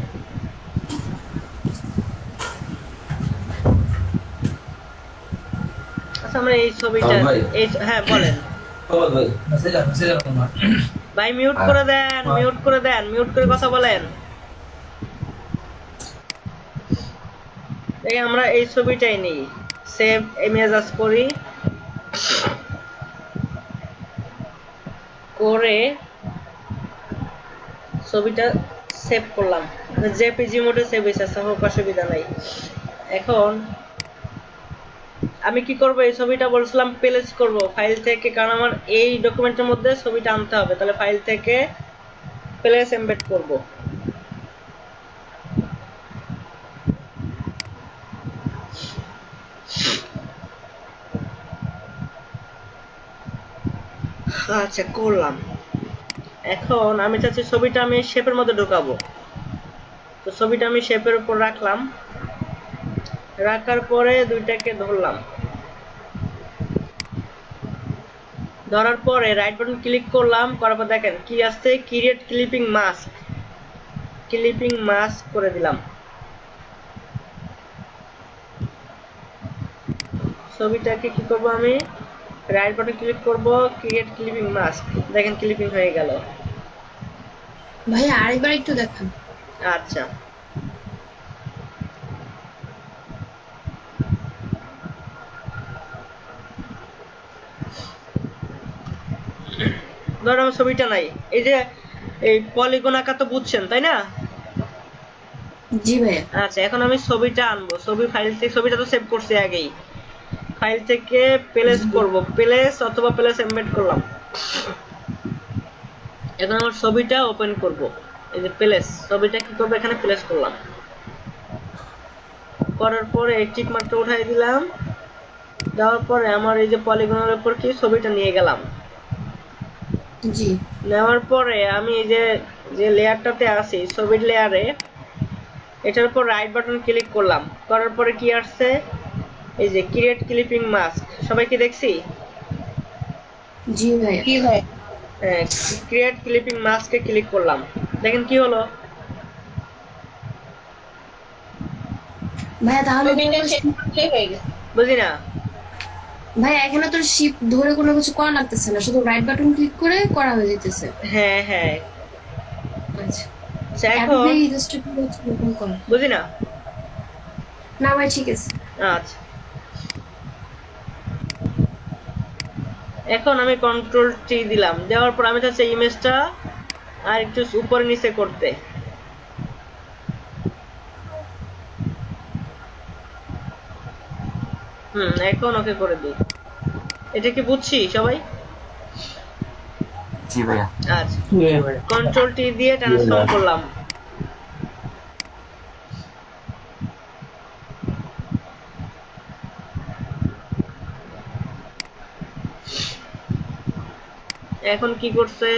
আচ্ছা আমরা এই ছবিটা, হ্যাঁ বলেন ভাই। মিউট করে দেন, মিউট করে কথা বলেন। এই আমরা এই ছবিটাই নেই, সেভ ইমেজ আস করি, করে ছবিটা সেভ করলাম, জেপিজি মোডে সেভ হয়েছে, হোক অসুবিধা নাই। এখন আমি কি করব, এই ছবিটা বলছিলাম প্লেস করব ফাইল থেকে, কারণ আমার এই ডকুমেন্টের মধ্যে ছবিটা আনতে হবে, তাহলে ফাইল থেকে প্লেস এমবেড করব। আচ্ছা করলাম। এখন আমি চাচ্ছি ছবিটা আমি শেপের মধ্যে ঢোকাবো, তো ছবিটা আমি শেপের উপর রাখলাম, রাখার পরে দুইটাকে ধরলাম, ধরার পরে রাইট বাটন ক্লিক করলাম, করার পর দেখেন কি আসছে, create clipping mask, clipping mask করে দিলাম। ছবিটাকে কি করব, আমি রাইট বাটন ক্লিক করব, ক্রিয়েট ক্লিপিং মাস্ক, দেখেন ক্লিপিং হয়ে গেল। ভাইয়া আরেকবার একটু দেখান। আচ্ছা ধরো আমার ছবিটা নাই, এই যে এই পলিগন আঁকা তো বুঝছেন তাই না? জি ভাইয়া। আচ্ছা এখন আমি ছবিটা আনবো, ছবি ফাইল থেকে, ছবিটা তো সেভ করছি আগেই, ফাইল থেকে প্লেস করব, প্লেস অথবা প্লেস এমবেড করলাম। এখন আমার ছবিটা ওপেন করব, এই যে প্লেস, ছবিটা কি করব, এখানে প্লেস করলাম, করার পরে এই টিক মার্কটা উঠাই দিলাম, দেওয়ার পরে আমার এই যে পলিগনের উপর কি ছবিটা নিয়ে গেলাম। জি। নেওয়ার পরে আমি এই যে লেয়ারটাতে আছি, ছবির লেয়ারে, এটার উপর রাইট বাটন ক্লিক করলাম, করার পরে কি আসছে, এই যে ক্রিয়েট ক্লিপিং মাস্ক, সবাই কি দেখছি? জি ভাইয়া। কি ভাই? ক্রিয়েট ক্লিপিং মাস্কে ক্লিক করলাম, দেখেন কি হলো ভাইয়া, তাহলে হয়ে গেছে। বুঝি না ভাইয়া, এখানে তো শিপ ধরে কোনো কিছু করা লাগতেছে না, শুধু রাইট বাটন ক্লিক করে করা হয়ে যেতেছে। হ্যাঁ হ্যাঁ। আচ্ছা এখন বুঝি না না ভাই, ঠিক আছে। আচ্ছা এখন আমি কন্ট্রোল টি দিলাম, দেওয়ার পর আমি চাচ্ছি ইমেজটা আর একটু উপরে নিচে করতে। এখন ওকে করে দিই। এটা কি বুঝছি সবাই? জি ভাইয়া। আচ্ছা কন্ট্রোল টি দিয়ে ট্রান্সফর্ম করলাম। এখন কি করছে,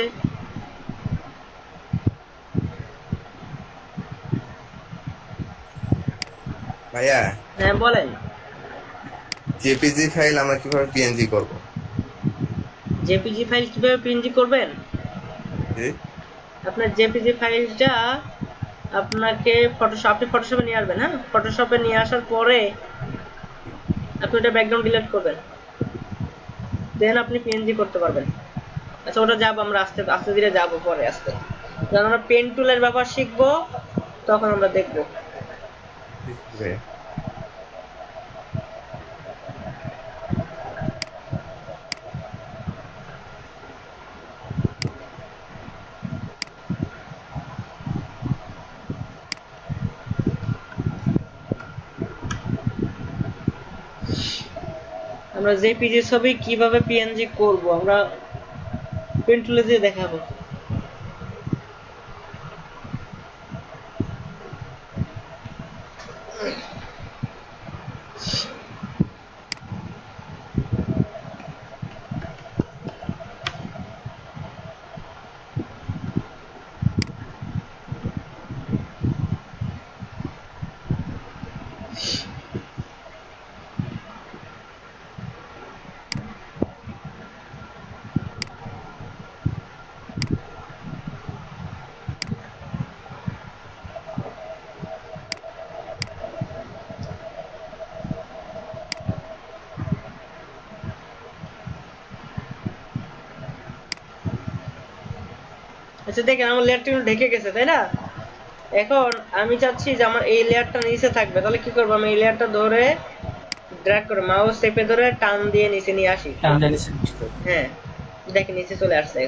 ভাইয়া? হ্যাঁ বলেন। জেপিজি ফাইল আমরা কিভাবে পিএনজি করব? জেপিজি ফাইল কিভাবে পিএনজি করবেন? আপনার জেপিজি ফাইলটা আপনাকে আপনি ফটোশপে নিয়ে আসবেন। হ্যাঁ, ফটোশপে নিয়ে আসার পরে আপনি ওটা ব্যাকগ্রাউন্ড ডিলিট করবেন, দেন আপনি পিএনজি করতে পারবেন। আচ্ছা ওটা যাব আমরা আস্তে আস্তে ধীরে যাব, পরে আস্তে যখন আমরা পেন টুলের ব্যাপার শিখবো তখন আমরা দেখবো। আমরা জেপিজি ছবি কিভাবে পিএনজি করব আমরা পেন টুলে দিয়ে দেখাবো। আচ্ছা দেখেন আমার লেয়ারটা ঢেকে গেছে তাই না? এখন আমি চাচ্ছি যে আমার এই লেয়ারটা নিচে থাকবে, তাহলে কি করব, আমি এই লেয়ারটা ধরে ড্র্যাগ করে মাউস চেপে ধরে টান দিয়ে নিচে নিয়ে আসি। টান দিয়ে নিচে। হ্যাঁ দেখেন নিচে চলে আসছে।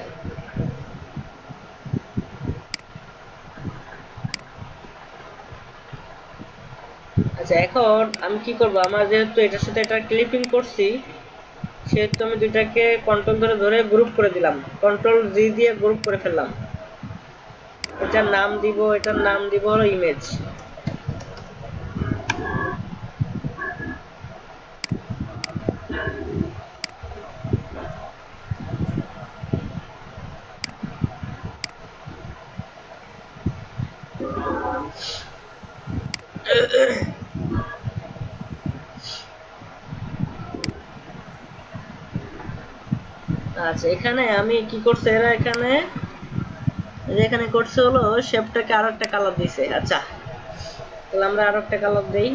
আচ্ছা এখন আমি কি করব, আমার যেহেতু এটার সাথে এটা ক্লিপিং করছি সেহেতু আমি দুইটাকে কন্ট্রোল ধরে ধরে গ্রুপ করে দিলাম, কন্ট্রোল জি দিয়ে গ্রুপ করে ফেললাম। এটার নাম দিব হলো ইমেজ। আচ্ছা এখানে আমি কি করছে, এরা এখানে করছে হলো শেপটাকে আরো একটা কালার দিছে। আচ্ছা তাহলে আমরা আরো একটা কালার দেই।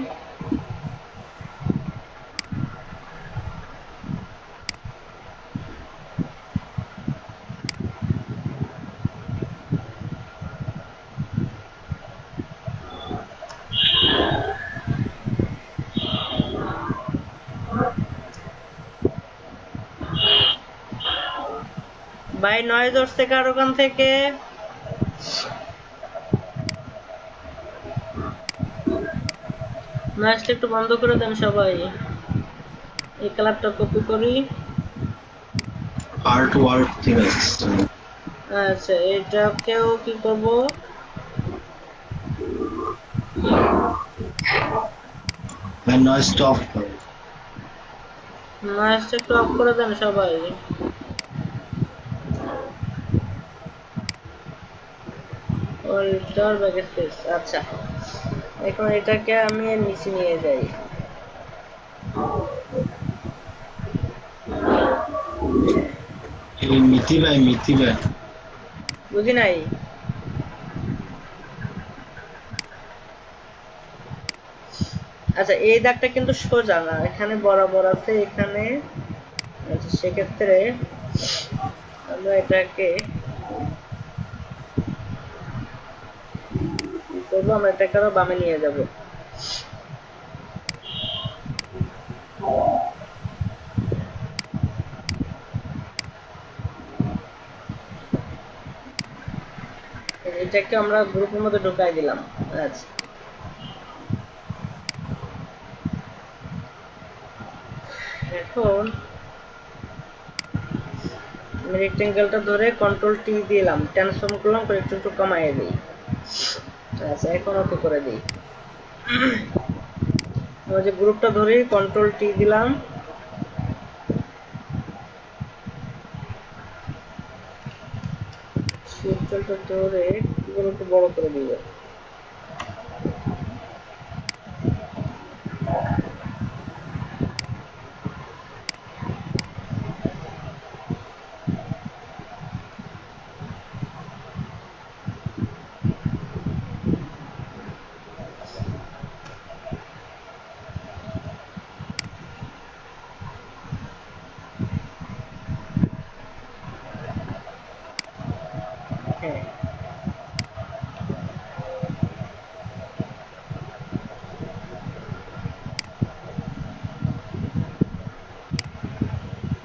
ভাই নয়েজ হচ্ছে কার ওখান থেকে? নয়েজটা একটু বন্ধ করে দেন সবাই। এই কালারটা কপি করি। Art word theme system. আচ্ছা এটাকেও কি করব, নয়েজটা অফ করো। নয়েজটা একটু অফ করে দেন সবাই। Alter backspace. আচ্ছা এখন এটাকে আমি নিচে নিয়ে যাই। এই মিথি ভাই বুঝি নাই। আচ্ছা এই দাগটা কিন্তু সোজা না, এখানে বরাবর আছে এখানে। আচ্ছা সেক্ষেত্রে আমরা এটাকে করবো, আমরা এটাকে আরো বামে নিয়ে যাব। এটাকে আমরা গ্রুপের মধ্যে ঢুকাই দিলাম। আচ্ছা এখন রেক্টেঙ্গেলটা ধরে কন্ট্রোল টি দিলাম, ট্রান্সফর্ম করলাম করে একটু কমাইয়ে দিই। আচ্ছা এখন ওকে করে দিই। আমরা যে গ্রুপটা ধরে কন্ট্রোল টি দিলাম, শিফটটা ধরে একটু বড় করে দিব।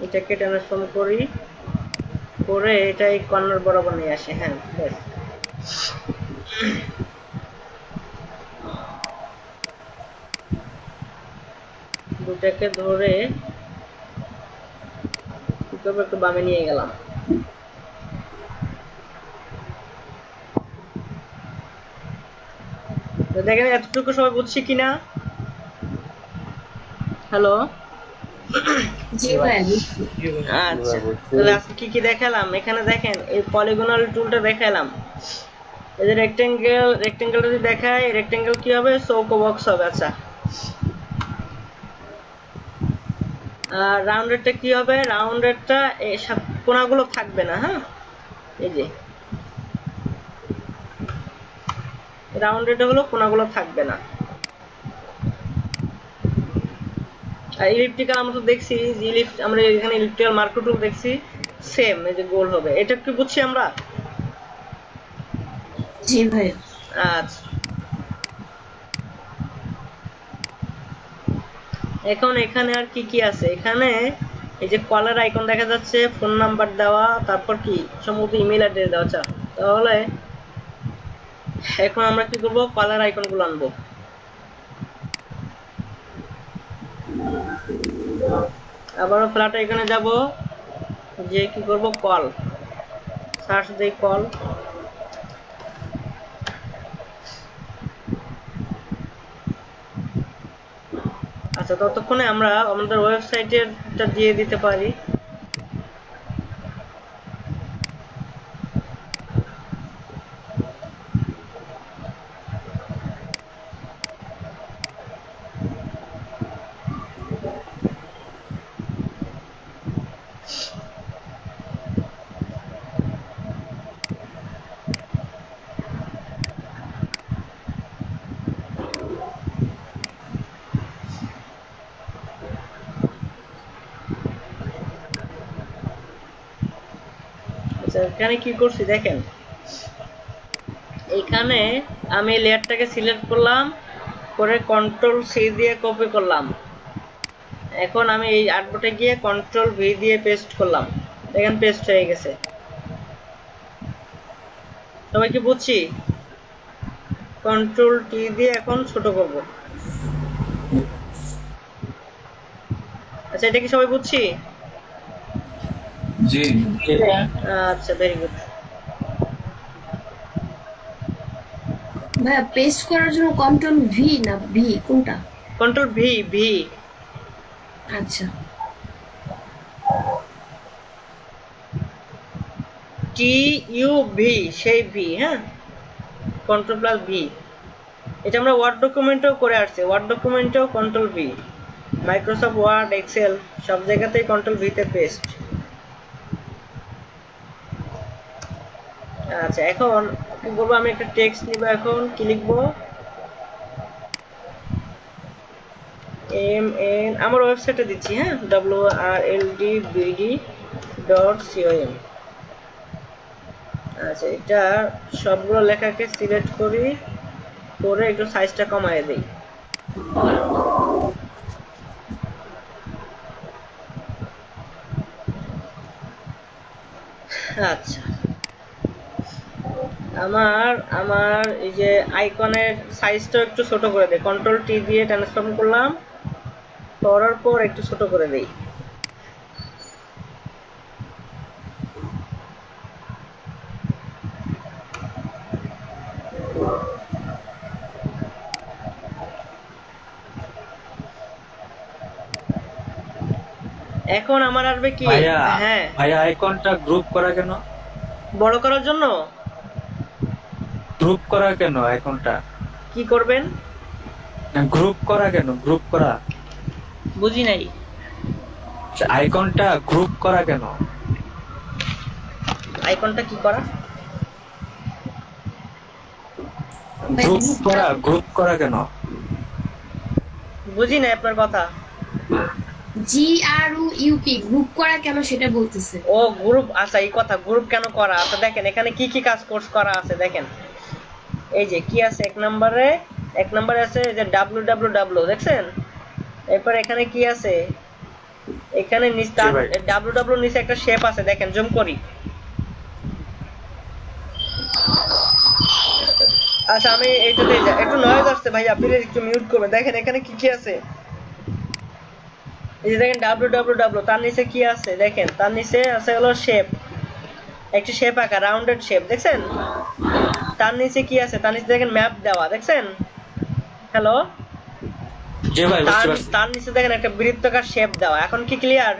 এটাকে ট্রান্সফর্ম করি করে এটা এই কর্নার বরাবর নিয়ে আসি। হ্যাঁ ব্যাস। দুটাকে ধরে একটু বামে নিয়ে গেলাম। দেখেন এতটুকু সবাই বুঝছি কিনা? হ্যালো আচ্ছা তাহলে আজকে কি কি দেখালাম, এখানে দেখেন এই পলিগনাল টুলটা দেখালাম। এই যে রেক্টেঙ্গেলটা যদি দেখায়, রেক্টেঙ্গেল কি হবে, চৌকো বক্স হবে। আচ্ছা আর রাউন্ডেডটা কি হবে, রাউন্ডেডটা এই কোণাগুলো থাকবে না। হ্যাঁ এই যে রাউন্ডেড হলো কোণাগুলো থাকবে না। আর ইলিপ্টিক্যাল আমরা তো দেখছি যে আমরা এখানে ইলিপ্টিক্যাল মার্কো টুল দেখছি, সেম এই যে গোল হবে। এটা কি বুঝছি আমরা? জি ভাই। আচ্ছা এখন এখানে আর কি কি আছে, এখানে এই যে কলার আইকন দেখা যাচ্ছে, ফোন নাম্বার দেওয়া, তারপর কি সম্ভবত ইমেল অ্যাড্রেস দেওয়া। আচ্ছা তাহলে এখন আমরা কি করব, কলার আইকনগুলো আনবো। আবারও ফ্ল্যাটে এখানে যাব, যে কি করব, কল সার্চ দেই কল। আচ্ছা, ততক্ষণে আমরা আমাদের ওয়েবসাইটেরটা দিয়ে দিতে পারি। এখানে কি করছি দেখেন, এখানে আমি লেয়ারটাকে সিলেক্ট করলাম, করে কন্ট্রোল সি দিয়ে কপি করলাম। এখন আমি এই আর্টবোর্ডে গিয়ে কন্ট্রোল ভি দিয়ে পেস্ট করলাম, দেখেন পেস্ট হয়ে গেছে। সবাই কি বুঝছি? কন্ট্রোল টি দিয়ে এখন ছোট করব। আচ্ছা, এটা কি সবাই বুঝছি? জি। আচ্ছা, ভেরি গুড। ভাইয়া পেস্ট করার জন্য কন্ট্রোল ভি না ভি কোনটা? Control V, V. আচ্ছা, টি ইউ ভি, সেই ভি। হ্যাঁ, কন্ট্রোল প্লাস ভি। এটা আমরা ওয়ার্ড ডকুমেন্টেও করে আসছি, ওয়ার্ড ডকুমেন্টেও control V, Microsoft Word, Excel সব জায়গাতেই কন্ট্রোল ভিতে পেস্ট। আচ্ছা, এখন কি করবো, আমি একটা টেক্সট নিব, এখন কি লিখবো, MN আমার ওয়েবসাইটে দিচ্ছি, হ্যাঁ, wrldbd.com। আচ্ছা, এটা সবগুলো লেখাকে সিলেক্ট করি, করে একটু সাইজটা কমায় দেই। আচ্ছা, আমার এই যে আইকনের সাইজটা একটু ছোট করে দেই, কন্ট্রোল টি দিয়ে ট্রান্সফর্ম করলাম, করার পর একটু ছোট করে দেই। এখন আমার আসবে কি, হ্যাঁ ভাইয়া আইকনটা গ্রুপ করা কেন? বড় করার জন্য। গ্রুপ করা কেন আইকনটা? কি করবেন? গ্রুপ করা কেন? গ্রুপ করা বুঝি নাই। আইকনটা গ্রুপ করা কেন? আইকনটা কি করা? গ্রুপ করা কেন? বুঝি না আপনার কথা। GRUP গ্রুপ করা কেন সেটা বলতেছে। ও গ্রুপ, আচ্ছা এই কথা, গ্রুপ কেন করা। আচ্ছা দেখেন এখানে কি কি কাজ কোর্স করা আছে দেখেন। এই যে কি আছে, এক নম্বরে আছে যে www, দেখছেন? এরপর এখানে কি আছে, এখানে নিচে www নিচে একটা শেপ আছে, দেখেন জুম করি। আচ্ছা, আমি এইটাতে একটু নয়েজ আসছে ভাই, আপনি একটু মিউট করবেন। দেখেন এখানে কি কি আছে, এই যে দেখেন www, তার নিচে কি আছে দেখেন, তার নিচে আছে হলো শেপ, একটি শেপ আঁকা, রাউন্ডেড শেপ, দেখছেন? তার নিচে কি আছে, তার নিচে দেখেন ম্যাপ দেওয়া, দেখছেন? হ্যালো, জি ভাই, তার নিচে দেখেন একটা বৃত্তাকার শেপ দেওয়া। এখন কি ক্লিয়ার?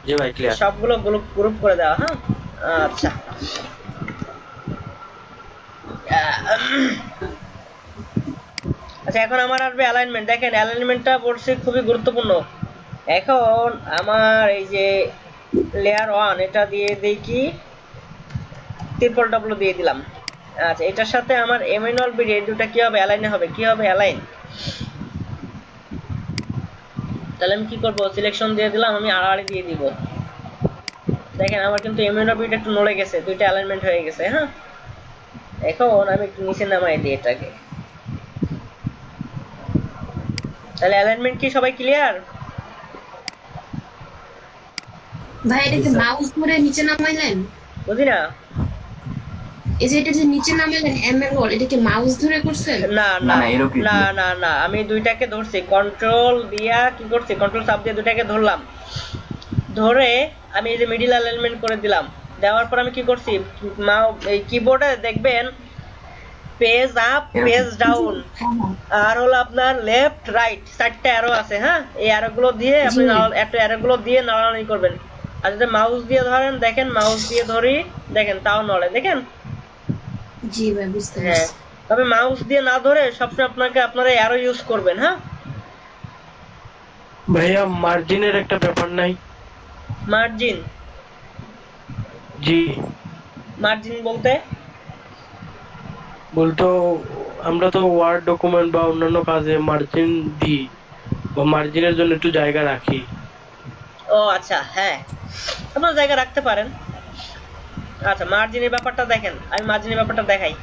জি ভাই ক্লিয়ার। সবগুলো গ্রুপ করে দেওয়া। হ্যাঁ, আচ্ছা। আচ্ছা, এখন আমার আসবে অ্যালাইনমেন্ট। দেখেন অ্যালাইনমেন্টটা পড়ছে খুবই গুরুত্বপূর্ণ। এখন আমার এই যে লেয়ার 1 এটা দিয়ে দেই কি, ট্রিপল দিয়ে দিলাম। আচ্ছা, এটার সাথে আমার এমএনএল বিডি এই দুটো কি হবে, অ্যালাইন হবে। কি হবে, অ্যালাইন। তাহলে আমি কি করব, সিলেকশন দিয়ে দিলাম, আমি আড়াআড়ি দিয়ে দিব। দেখেন আমার কিন্তু এমএনএল বিডি একটু নড়ে গেছে, দুইটা অ্যালাইনমেন্ট হয়ে গেছে। হ্যাঁ, এখন আমি একটু নিচে নামাই দিই এটাকে। তাহলে অ্যালাইনমেন্ট কি সবাই ক্লিয়ার? ভাই এটাকে মাউস ধরে নিচে নামাইলেন? বুঝি না। এই যে এটা যে নিচে নামালেন এমএলওল, এটা কি মাউস ধরে করছেন? না না না না না, আমি দুইটাকে ধরছি, কন্ট্রোল দিয়া কি করছি, কন্ট্রোল সাব দিয়ে দুইটাকে ধরলাম, ধরে আমি এই যে মিডল অ্যালাইনমেন্ট করে দিলাম। দেওয়ার পর আমি কি করছি, এই কিবোর্ডে দেখবেন পেজ আপ পেজ ডাউন আর হলো আপনার লেফট রাইট 4টা অ্যারো আছে। হ্যাঁ, এই অ্যারোগুলো দিয়ে আপনি একটা অ্যারোগুলো দিয়ে নাড়ানাড়ি করবেন। আর যদি মাউস দিয়ে ধরেন, দেখেন মাউস দিয়ে ধরি, দেখেন তাও নড়ে, দেখেন। জি ভাই, বুঝতে হ্যাঁ, পারছি। তবে মাউস দিয়ে না ধরে সবসময় আপনারা অ্যারো ইউজ করবেন। হ্যাঁ ভাইয়া, মার্জিনের একটা ব্যাপার নাই? মার্জিন? জি। মার্জিন বলতে আমরা তো ওয়ার্ড ডকুমেন্ট বা অন্যান্য কাজে মার্জিন দিই, বা মার্জিনের জন্য একটু জায়গা রাখি। ও আচ্ছা, হ্যাঁ আপনার জায়গা রাখতে পারেন। আচ্ছা, মার্জিনের ব্যাপারটা দেখেন, আমি মার্জিনের ব্যাপারটা দেখাই।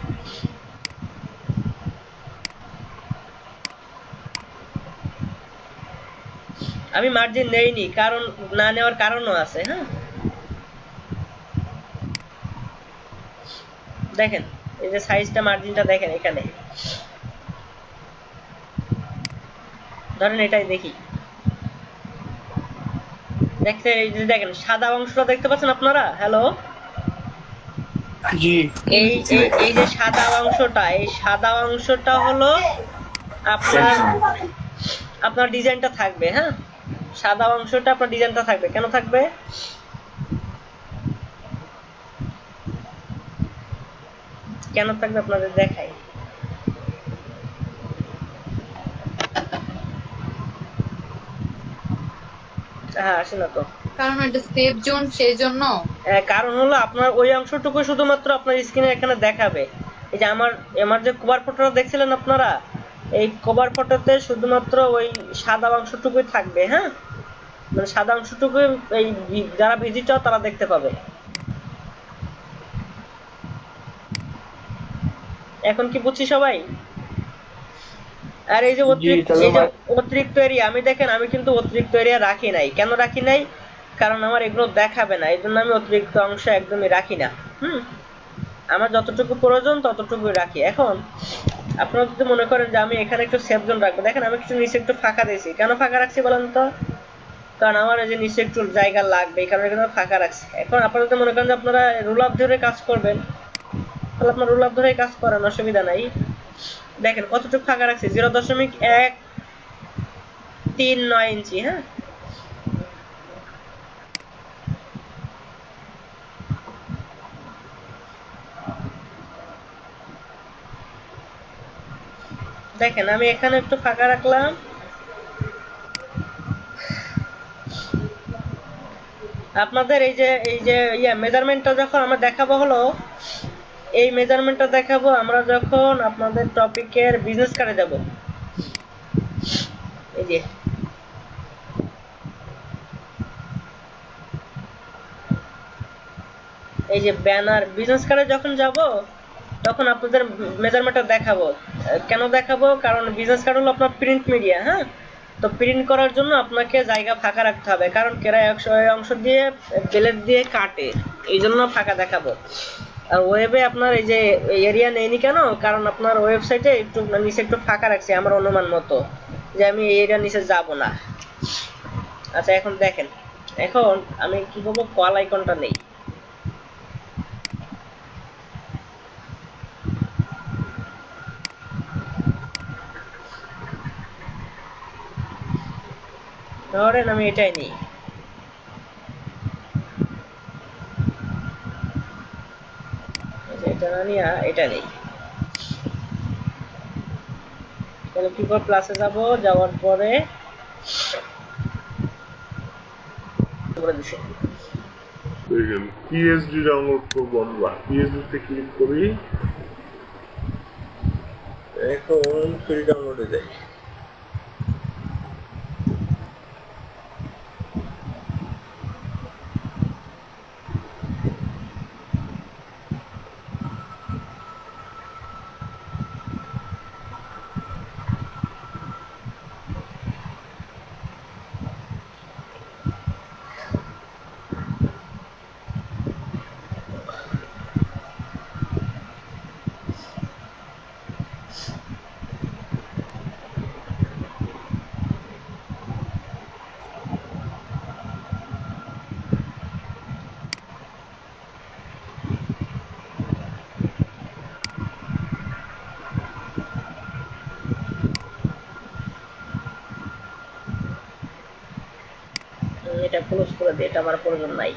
আমি মার্জিন নেইনি, কারণ না নেওয়ার কারণও আছে। হ্যাঁ, দেখেন এই যে সাইজটা, মার্জিনটা দেখেন এখানে, ধরেন এটাই দেখি, দেখতে এই যে দেখেন সাদা অংশটা দেখতে পাচ্ছেন আপনারা? হ্যালো, জি। এই যে সাদা অংশটা, এই সাদা অংশটা হলো আপনার ডিজাইনটা থাকবে। হ্যাঁ, সাদা অংশটা আপনার ডিজাইনটা থাকবে। কেন থাকবে? কেন থাকবে আপনাদের দেখাই। হ্যাঁ, আসে না তো, কারণ এটা সেফ জোন, সেই জন্য। কারণ হলো আপনার ওই অংশটুকু শুধুমাত্র আপনার স্ক্রিনে এখানে দেখাবে। এই যে আমার যে কভার ফটোটা দেখছিলেন আপনারা, এই কভার ফটোতে শুধুমাত্র ওই সাদা অংশটুকুই থাকবে। হ্যাঁ, মানে সাদা অংশটুকুই এই যারা ভিজিটর তারা দেখতে পাবে। এখন কি বুঝছি সবাই? আর এই যে অতিরিক্ত এরিয়া, আমি দেখেন আমি কিন্তু অতিরিক্ত এরিয়া রাখি নাই। কেন রাখি নাই? কারণ আমার এগুলো দেখাবে না, এই জন্য আমি অতিরিক্ত অংশ একদমই রাখি না। আমার যতটুকু প্রয়োজন ততটুকুই রাখি। এখন আপনারা যদি মনে করেন যে আমি এখানে একটু সেফ জোন রাখবো, দেখেন আমি একটু নিচে একটু ফাঁকা দিয়েছি। কেন ফাঁকা রাখছি বলেন তো? কারণ আমার এই যে নিচে একটু জায়গা লাগবে, এই কারণে কিন্তু ফাঁকা রাখছি। এখন আপনারা যদি মনে করেন যে আপনারা রুল আপ ধরে কাজ করবেন, তাহলে আপনার রুল আপ ধরে কাজ করেন, অসুবিধা নাই। দেখেন কতটুকু ফাঁকা রাখছি, 0.139 ইঞ্চি। হ্যাঁ, দেখেন আমি এখানে একটু ফাঁকা রাখলাম। আপনাদের এই যে মেজারমেন্টটা যখন আমরা দেখাবো, হলো এই মেজারমেন্টটা দেখাবো আমরা যখন আপনাদের টপিকের বিজনেস কার্ডে যাব। এই যে ব্যানার বিজনেস কার্ডে যখন যাব, তখন আপনাদের মেজারমেন্টটা দেখাবো। কেন দেখাবো? কারণ বিজনেস কার্ড হলো আপনার প্রিন্ট মিডিয়া। হ্যাঁ, তো প্রিন্ট করার জন্য আপনাকে জায়গা ফাঁকা রাখতে হবে, কারণ কেরা অংশ দিয়ে প্লেট দিয়ে কাটে, এই জন্য ফাঁকা দেখাবো। আর ওয়েবে আপনার এই যে এরিয়া নেইনি কেন? কারণ আপনার ওয়েবসাইটে একটু নিচে একটু ফাঁকা রাখছি আমার অনুমান মতো, যে আমি এই এরিয়ার নিচে যাব না। আচ্ছা, এখন দেখেন, এখন আমি কি বলবো, কল আইকনটা নেই। ধরেন আমি এটাই নেই, এটা না নিয়ে এটা নেই। তাহলে কি করে প্লাসে যাব? যাওয়ার পরে দেখেন পিএসডি ডাউনলোড করবো আমরা। পিএসডি তে ক্লিক করি, এখন ফ্রি ডাউনলোডে যাই। এটা ক্লোজ করে দিই, এটা আমার প্রয়োজন নাই।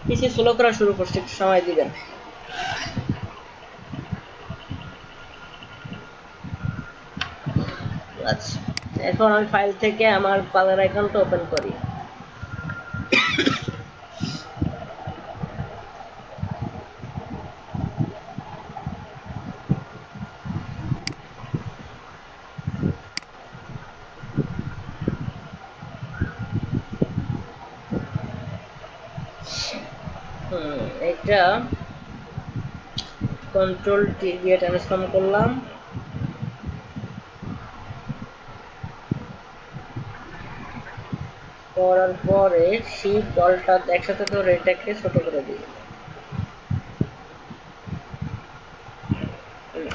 পিসি স্লো করা শুরু করছে, একটু সময় দিবেন। আচ্ছা, এখন আমি ফাইল থেকে আমার কালার আইকনটা ওপেন করি। এটা কন্ট্রোল টি দিয়ে ট্রান্সফর্ম করলাম। করার পরে শিফট অল্ট একসাথে ধরে এটাকে ছোট করে দিই,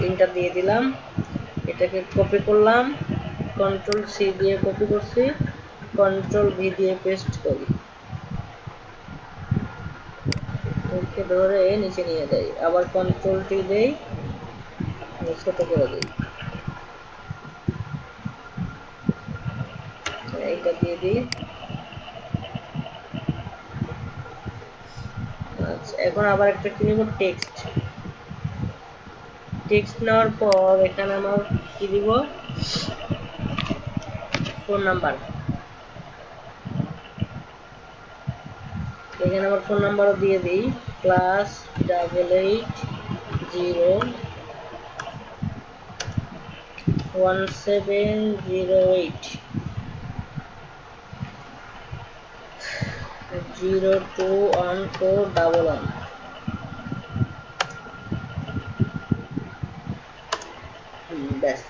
ইন্টার দিয়ে দিলাম। এটাকে কপি করলাম, কন্ট্রোল সি দিয়ে কপি করছি, কন্ট্রোল ভি দিয়ে পেস্ট করি, ধরে নিচে নিয়ে যাই, আবার কন্ট্রোল টি দেই, ছোট করে দিই, এইটা দিয়ে দিই। আচ্ছা, এখন আবার একটা কি নিব, টেক্সট। টেক্সট নেওয়ার পর এখানে আমার কি দিব, ফোন নাম্বার। এখানে আমার ফোন নাম্বারও দিয়ে দিই, +88017080 021411। ব্যাস।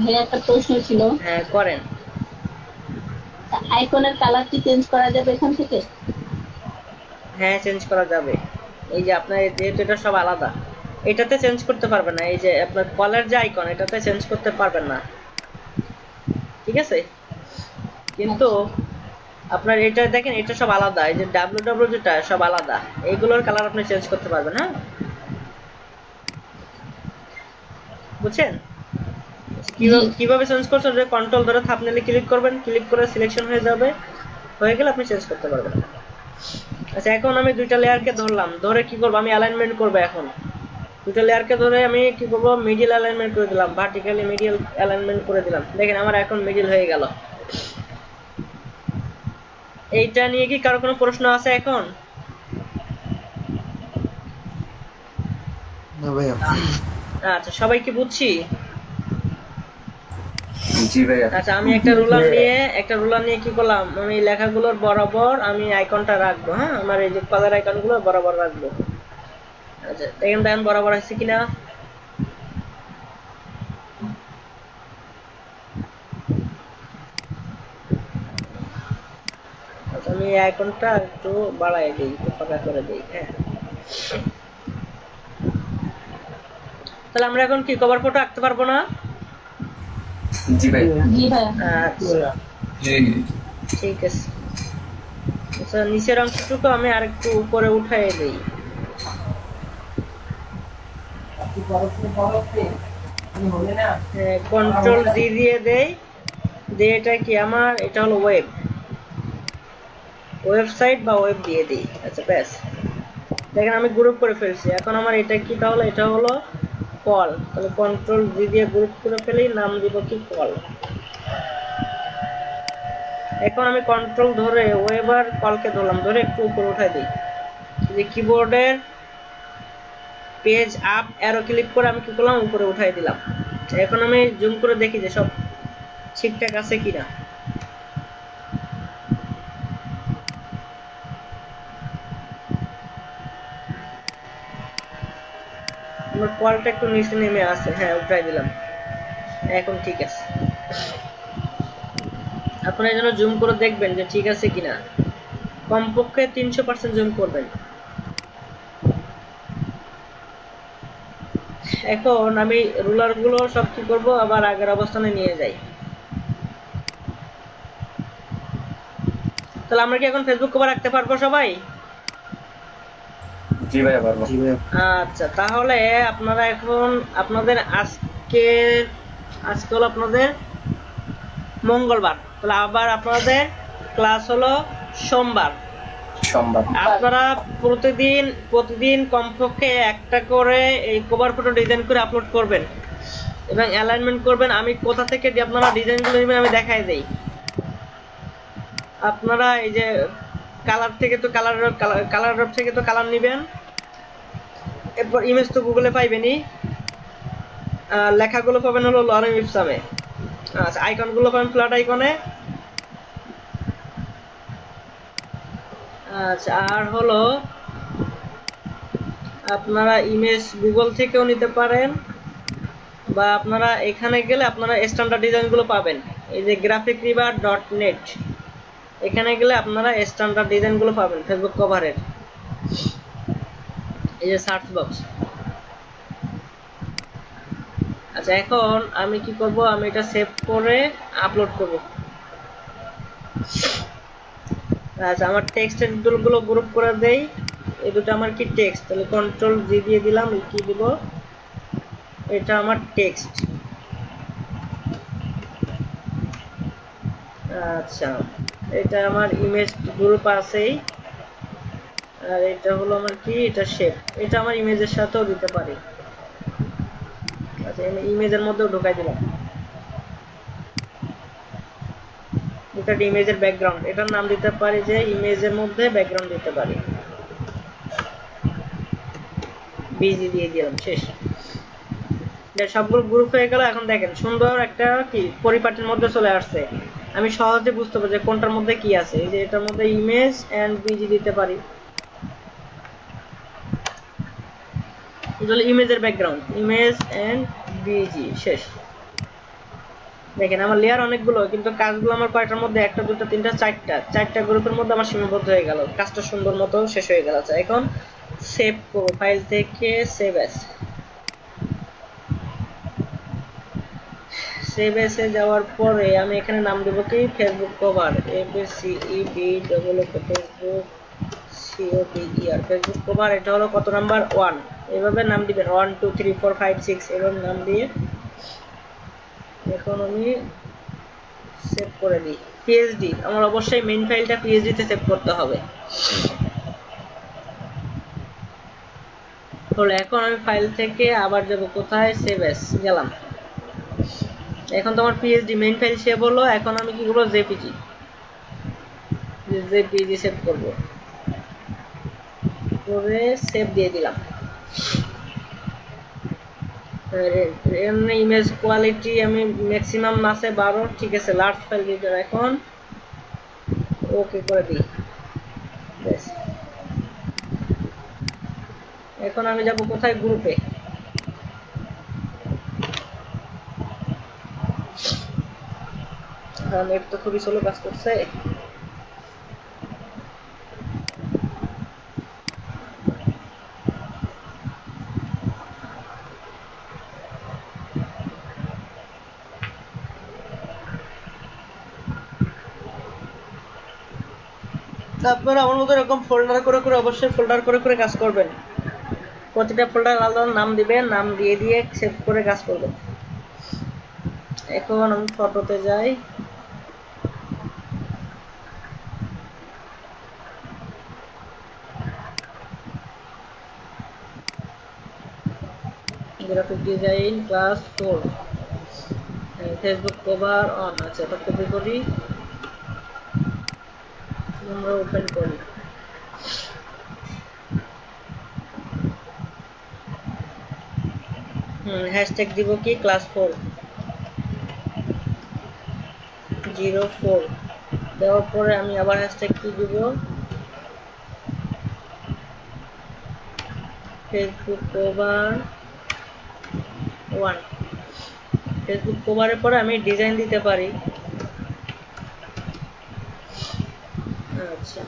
ভাইয়া একটা প্রশ্ন ছিল। হ্যাঁ করেন। আইকনের কালার কি চেঞ্জ করা যাবে এখান থেকে? হ্যাঁ চেঞ্জ করা যাবে। এই যে আপনার যেহেতু এটা সব আলাদা, এটাতে চেঞ্জ করতে পারবেন না। এই যে আপনার কলার যে আইকন, এটাতে চেঞ্জ করতে পারবেন না, ঠিক আছে? কিন্তু আপনার এটা দেখেন, এটা সব আলাদা। এই যে www যেটা সব আলাদা, এইগুলোর কালার আপনি চেঞ্জ করতে পারবেন। হ্যাঁ বুঝছেন কিভাবে চেঞ্জ করছেন? যে কন্ট্রোল ধরে থাম্বনেলে ক্লিক করবেন, ক্লিক করে সিলেকশন হয়ে যাবে, হয়ে গেলে আপনি চেঞ্জ করতে পারবেন। আচ্ছা, এখন আমি দুইটা লেয়ারকে ধরলাম, ধরে কি করব, আমি অ্যালাইনমেন্ট করব। এখন দুইটা লেয়ারকে ধরে আমি কি করব, মিডল অ্যালাইনমেন্ট করে দিলাম, ভার্টিক্যালি মিডল অ্যালাইনমেন্ট করে দিলাম। দেখেন আমার এখন মিডল হয়ে গেল। এইটা নিয়ে কি কারো কোনো প্রশ্ন আছে এখন? না ভাইয়া। আচ্ছা, সবাই কি বুঝছি? জি ভাইয়া। আচ্ছা, আমি একটা রুলার নিয়ে কি করলাম, আমি লেখাগুলোর বরাবর আমি আইকনটা রাখবো। হ্যাঁ, আমার এই যে কালার আইকনগুলো বরাবর রাখবো। আচ্ছা, দেখেন বরাবর আছে কিনা। আচ্ছা, আমি এই আইকনটা একটু বাড়াই দিই, একটু ফাঁকা করে দিই। হ্যাঁ, তাহলে আমরা এখন কি কভার ফটো আঁকতে পারবো না? জি ভাই। জি ভাইয়া। আচ্ছা ঠিক আছে। আচ্ছা, নিচের অংশটুকু আমি আরেকটু উপরে উঠাই দেই। কন্ট্রোল ডি দিয়ে দেই, দিয়ে এটা কি আমার, এটা হলো ওয়েবসাইট বা ওয়েব দিয়ে দিই। আচ্ছা ব্যাস, দেখেন আমি গ্রুপ করে ফেলছি। এখন আমার এটা কি, তাহলে এটা হলো কল। তাহলে কন্ট্রোল ডি দিয়ে গ্রুপ করে ফেলি, নাম দিব কি, কল। এখন আমি কন্ট্রোল ধরে ওয়েব আর কলকে ধরলাম, ধরে একটু উপরে উঠাই দিই। যে কিবোর্ডের পেজ আপ অ্যারো ক্লিক করে আমি কি করলাম, উপরে উঠাই দিলাম। এখন আমি জুম করে দেখি যে সব ঠিকঠাক আছে কিনা। তোমার কলটা একটু নিচে নেমে আছে, হ্যাঁ উঠাই দিলাম, এখন ঠিক আছে। আপনারা যেন জুম করে দেখবেন যে ঠিক আছে কিনা, কমপক্ষে 300% জুম করবেন। এখন আমি রুলার গুলো সব কি করব, আবার আগের অবস্থানে নিয়ে যাই। তাহলে আমরা কি এখন ফেসবুক কভার রাখতে পারবো সবাই? জি ভাই পারবো। আচ্ছা, তাহলে আপনারা এখন আপনাদের আজকে হলো আপনাদের মঙ্গলবার, তাহলে আবার আপনাদের ক্লাস হলো সোমবার। আপনারা প্রতিদিন কমপক্ষে একটা করে এই কভার ফটো ডিজাইন করে আপলোড করবেন এবং অ্যালাইনমেন্ট করবেন। আমি কোথা থেকে আপনারা ডিজাইনগুলো নেবেন আমি দেখাই দেই। আপনারা এই যে কালার থেকে তো কালার থেকে তো কালার নেবেন, এরপর ইমেজ তো গুগলে পাইবেনই, লেখাগুলো পাবেন হলো লরেম ইপসামে। আচ্ছা, আইকনগুলো পাবেন ফ্ল্যাট আইকনে। আচ্ছা, আর হলো আপনারা ইমেজ গুগল থেকেও নিতে পারেন, বা আপনারা এখানে গেলে আপনারা স্ট্যান্ডার্ড ডিজাইনগুলো পাবেন। এই যে graphicriver.net, এখানে গেলে আপনারা স্ট্যান্ডার্ড ডিজাইনগুলো পাবেন ফেসবুক কভারের। এই যে সার্চ বক্স। আচ্ছা, এখন আমি কি করব, আমি এটা সেভ করে আপলোড করব। আচ্ছা, আমার টেক্সটের গুলো গ্রুপ করে দেই। এই দুটো আমার কি টেক্সট, তাহলে কন্ট্রোল জি দিয়ে দিলাম, কি দিব, এটা আমার টেক্সট। আচ্ছা, এটা আমার ইমেজ গ্রুপ আছেই, আর এটা হলো আমার কি, এটা শেপ, এটা আমার ইমেজের সাথেও দিতে পারি। আচ্ছা, আমি ইমেজের মধ্যেও ঢোকাই দিলাম। এটা ইমেজের ব্যাকগ্রাউন্ড, এটার নাম দিতে পারি যে ইমেজের মধ্যে ব্যাকগ্রাউন্ড দিতে পারি, বিজি দিয়ে দিলাম, শেষ। সবগুলো গ্রুপ হয়ে গেল। এখন দেখেন সুন্দর একটা কি পরিপাটির মধ্যে চলে আসছে। আমি সহজে বুঝতে পারি যে কোনটার মধ্যে কি আছে। এই যে এটার মধ্যে ইমেজ এন্ড বিজি দিতে পারি, এটা ইমেজের ব্যাকগ্রাউন্ড, ইমেজ এন্ড বিজি, শেষ। দেখেন আমার লেয়ার অনেকগুলো, কিন্তু কাজগুলো আমার কয়টার মধ্যে, একটা দুটো তিনটা চারটা গ্রুপের মধ্যে আমার সীমাবদ্ধ হয়ে গেল, কাজটা সুন্দর মতো শেষ হয়ে গেল। আচ্ছা, এখন সেভ করব, ফাইল থেকে সেভ এসে যাওয়ার পরে আমি এখানে নাম দেব কি, ফেসবুক কভার, ফেসবুক কভার। এটা হলো কত নাম্বার, 1। এভাবে নাম দিবেন, 1 2 3 4 5 6 এরকম নাম দিয়ে এখন আমি সেভ করে দিই। পিএইচডি, আমার অবশ্যই মেইন ফাইলটা পিএইচডি তে সেভ করতে হবে। তাহলে এখন আমি ফাইল থেকে আবার যাব কোথায়, সেভ এস গেলাম। এখন তো আমার পিএইচডি মেইন ফাইল সেভ হলো। এখন আমি কি করব, জেপিজি সেভ করব, করে সেভ দিয়ে দিলাম। ইমেজ কোয়ালিটি আমি ম্যাক্সিমাম আছে 12, ঠিক আছে, লার্জ ফাইল দিয়ে দিলাম। এখন ওকে করে দিই, বেশ। এখন আমি যাব কোথায়, গ্রুপে। নেট তো খুবই স্লো কাজ করছে। আপনারা আমার মতো এরকম ফোল্ডার করে করে, অবশ্যই ফোল্ডার করে করে কাজ করবেন। প্রতিটা ফোল্ডার আলাদা নাম দিবেন, নাম দিয়ে দিয়ে সেভ করে কাজ করবেন। এখন আমি ফটোতে যাই, graphic design class 4, Facebook cover on. আচ্ছা, এটা কপি করি, আমরা ওপেন করি। হ্যাশট্যাগ দিব কি, ক্লাস 4 04 দেওয়ার পরে আমি আবার হ্যাশট্যাগ কি দিব, ফেসবুক কভার 1 ফেসবুক কভারের পরে আমি ডিজাইন দিতে পারি। আচ্ছা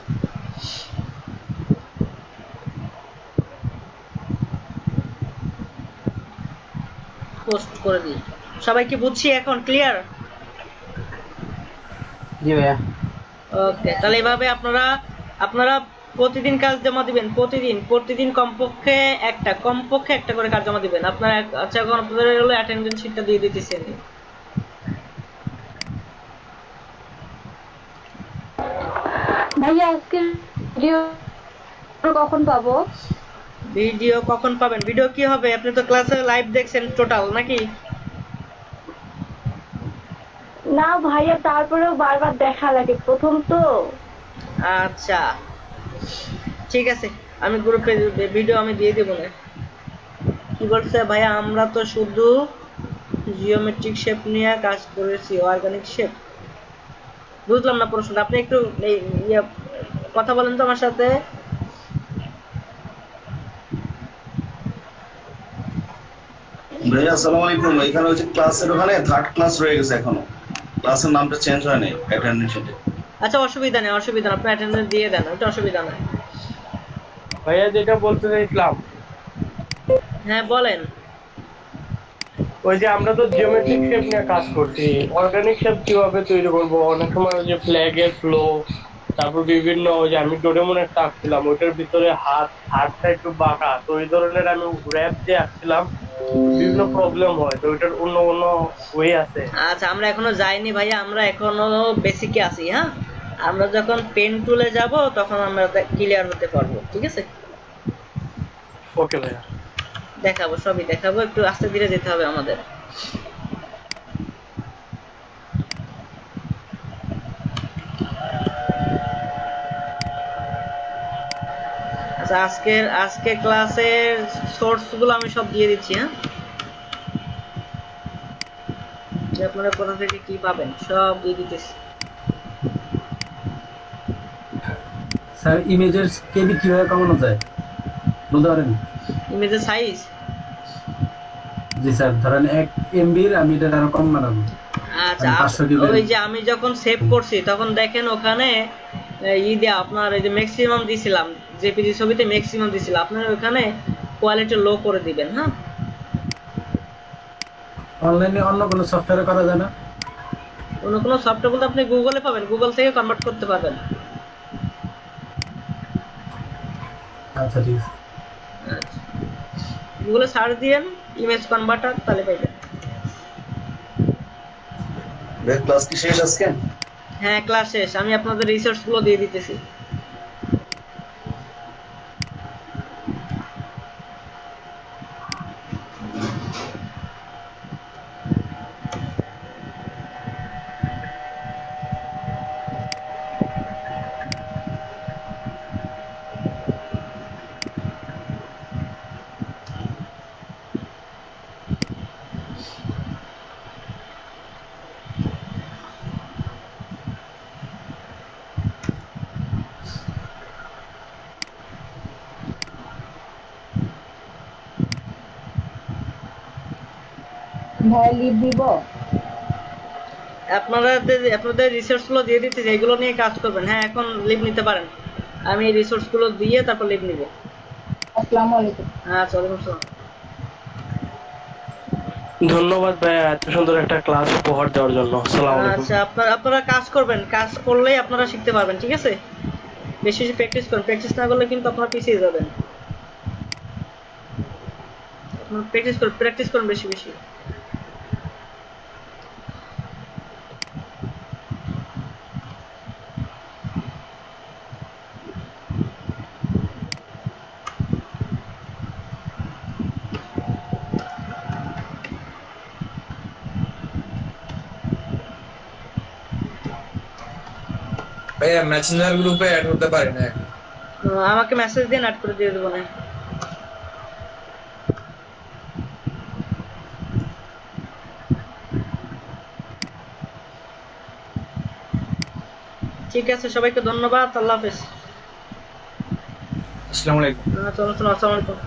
পোস্ট করে দিই। সবাই কি বুঝছি এখন ক্লিয়ার? জি ভাইয়া। ওকে, তাহলে এভাবে আপনারা প্রতিদিন কাজ জমা দিবেন। প্রতিদিন কমপক্ষে একটা করে কাজ জমা দিবেন। আপনারা আচ্ছা এখন আপনাদের হলো অ্যাটেন্ডেন্স শিটটা দিয়ে দিতেছি আমি। ভাইয়া আজকে ভিডিও কখন পাবো? ভিডিও কখন পাবেন? ভিডিও কি হবে? আপনি তো ক্লাসে লাইভ দেখছেন টোটাল নাকি? না ভাইয়া, তারপরেও বারবার দেখা লাগে, প্রথম তো। আচ্ছা ঠিক আছে, আমি গ্রুপে ভিডিও আমি দিয়ে দেব না। কি বলছে ভাইয়া? আমরা তো শুধু জিওমেট্রিক শেপ নিয়ে কাজ করেছি, অর্গানিক শেপ। বুঝলাম না প্রশ্নটা, আপনি একটু কথা বলেন তো আমার সাথে। ভাইয়া আসসালামু আলাইকুম। এখানে হচ্ছে ক্লাসের ওখানে থার্ড ক্লাস রয়ে গেছে, এখনো ক্লাসের নামটা চেঞ্জ হয়নি অ্যাটেন্ডেন্স শিটে। আচ্ছা অসুবিধা নেই, আপনি অ্যাটেন্ডেন্স দিয়ে দেন, ওটা অসুবিধা নেই। ভাইয়া যেটা বলতে চাইছিলাম, হ্যাঁ বলেন। ওই যে আমরা তো জিওমেট্রিক শেপ নিয়ে কাজ করছি, অর্গানিক শেপ কিভাবে তৈরি করবো? অনেক সময় ওই যে ফ্ল্যাগের ফ্লো, তারপর বিভিন্ন ওই যে আমি ডোরেমন একটা আঁকছিলাম, ওইটার ভিতরে হাতটা একটু বাঁকা, তো ওই ধরনের আমি র্যাপ যে আঁকছিলাম বিভিন্ন প্রবলেম হয়, তো ওইটার অন্য ওয়ে আছে? আচ্ছা আমরা এখনো যাইনি ভাইয়া, আমরা এখনো বেসিকে আছি। হ্যাঁ, আমরা যখন পেন টুলে যাব তখন আমরা ক্লিয়ার হতে পারবো, ঠিক আছে? ওকে ভাইয়া, দেখাবো, সবই দেখাবো, একটু আস্তে ধীরে যেতে হবে আমাদের। আচ্ছা আজকে ক্লাসের সোর্স গুলো আমি সব দিয়ে দিচ্ছি। হ্যাঁ, আপনারা কোথা থেকে কি পাবেন সব দিয়ে দিতেছি। স্যার ইমেজের কেবি কিভাবে কমানো যায় বলতে পারেন? ইমেজের সাইজ? জি স্যার, ধরেন 1 MB আমি এটা আরো কম বানাবো। আচ্ছা ওই যে আমি যখন সেভ করছি তখন দেখেন ওখানে আপনার এই যে ম্যাক্সিমাম দিছিলাম, জেপিজি ছবিতে ম্যাক্সিমাম দিছিলাম, আপনারা ওখানে কোয়ালিটি লো করে দিবেন। হ্যাঁ, অনলাইনে অন্য কোনো সফটওয়্যারে করা যায় না? অন্য কোনো সফটওয়্যার বলতে আপনি গুগলে পাবেন, গুগল থেকে কনভার্ট করতে পারবেন। আচ্ছা ঠিক আছে, গুগলে সার্চ দিয়েন ইমেজ কনভার্টার, তাহলে পাইবেন। ক্লাস কি শেষ আজকে? হ্যাঁ ক্লাস শেষ, আমি আপনাদের রিসোর্স গুলো দিয়ে দিতেছি। ভাই লিভ দিব? আপনাদের রিসোর্স গুলো দিয়ে দিতে, যেগুলো নিয়ে কাজ করবেন। হ্যাঁ এখন লিভ নিতে পারেন, আমি এই রিসোর্স গুলো দিয়ে তারপর লিভ নিব। আসসালামু আলাইকুম। হ্যাঁ ওয়ালাইকুম আসসালাম। ধন্যবাদ ভাইয়া এত সুন্দর একটা ক্লাস উপহার দেওয়ার জন্য। আসসালামু আলাইকুম। আচ্ছা আপনারা কাজ করবেন, কাজ করলেই আপনারা শিখতে পারবেন, ঠিক আছে? বেশি বেশি প্র্যাকটিস করুন, প্র্যাকটিস না করলে কিন্তু আপনারা পিছিয়ে যাবেন। আপনারা প্র্যাকটিস করুন বেশি বেশি। ভাইয়া মেসেঞ্জার গ্রুপে অ্যাড হতে পারি না এখন। আমাকে মেসেজ দিয়ে অ্যাড করে দিয়ে দেবো না। ঠিক আছে, সবাইকে ধন্যবাদ, আল্লাহ হাফেজ। আসসালামু আলাইকুম। আসসালামু আলাইকুম।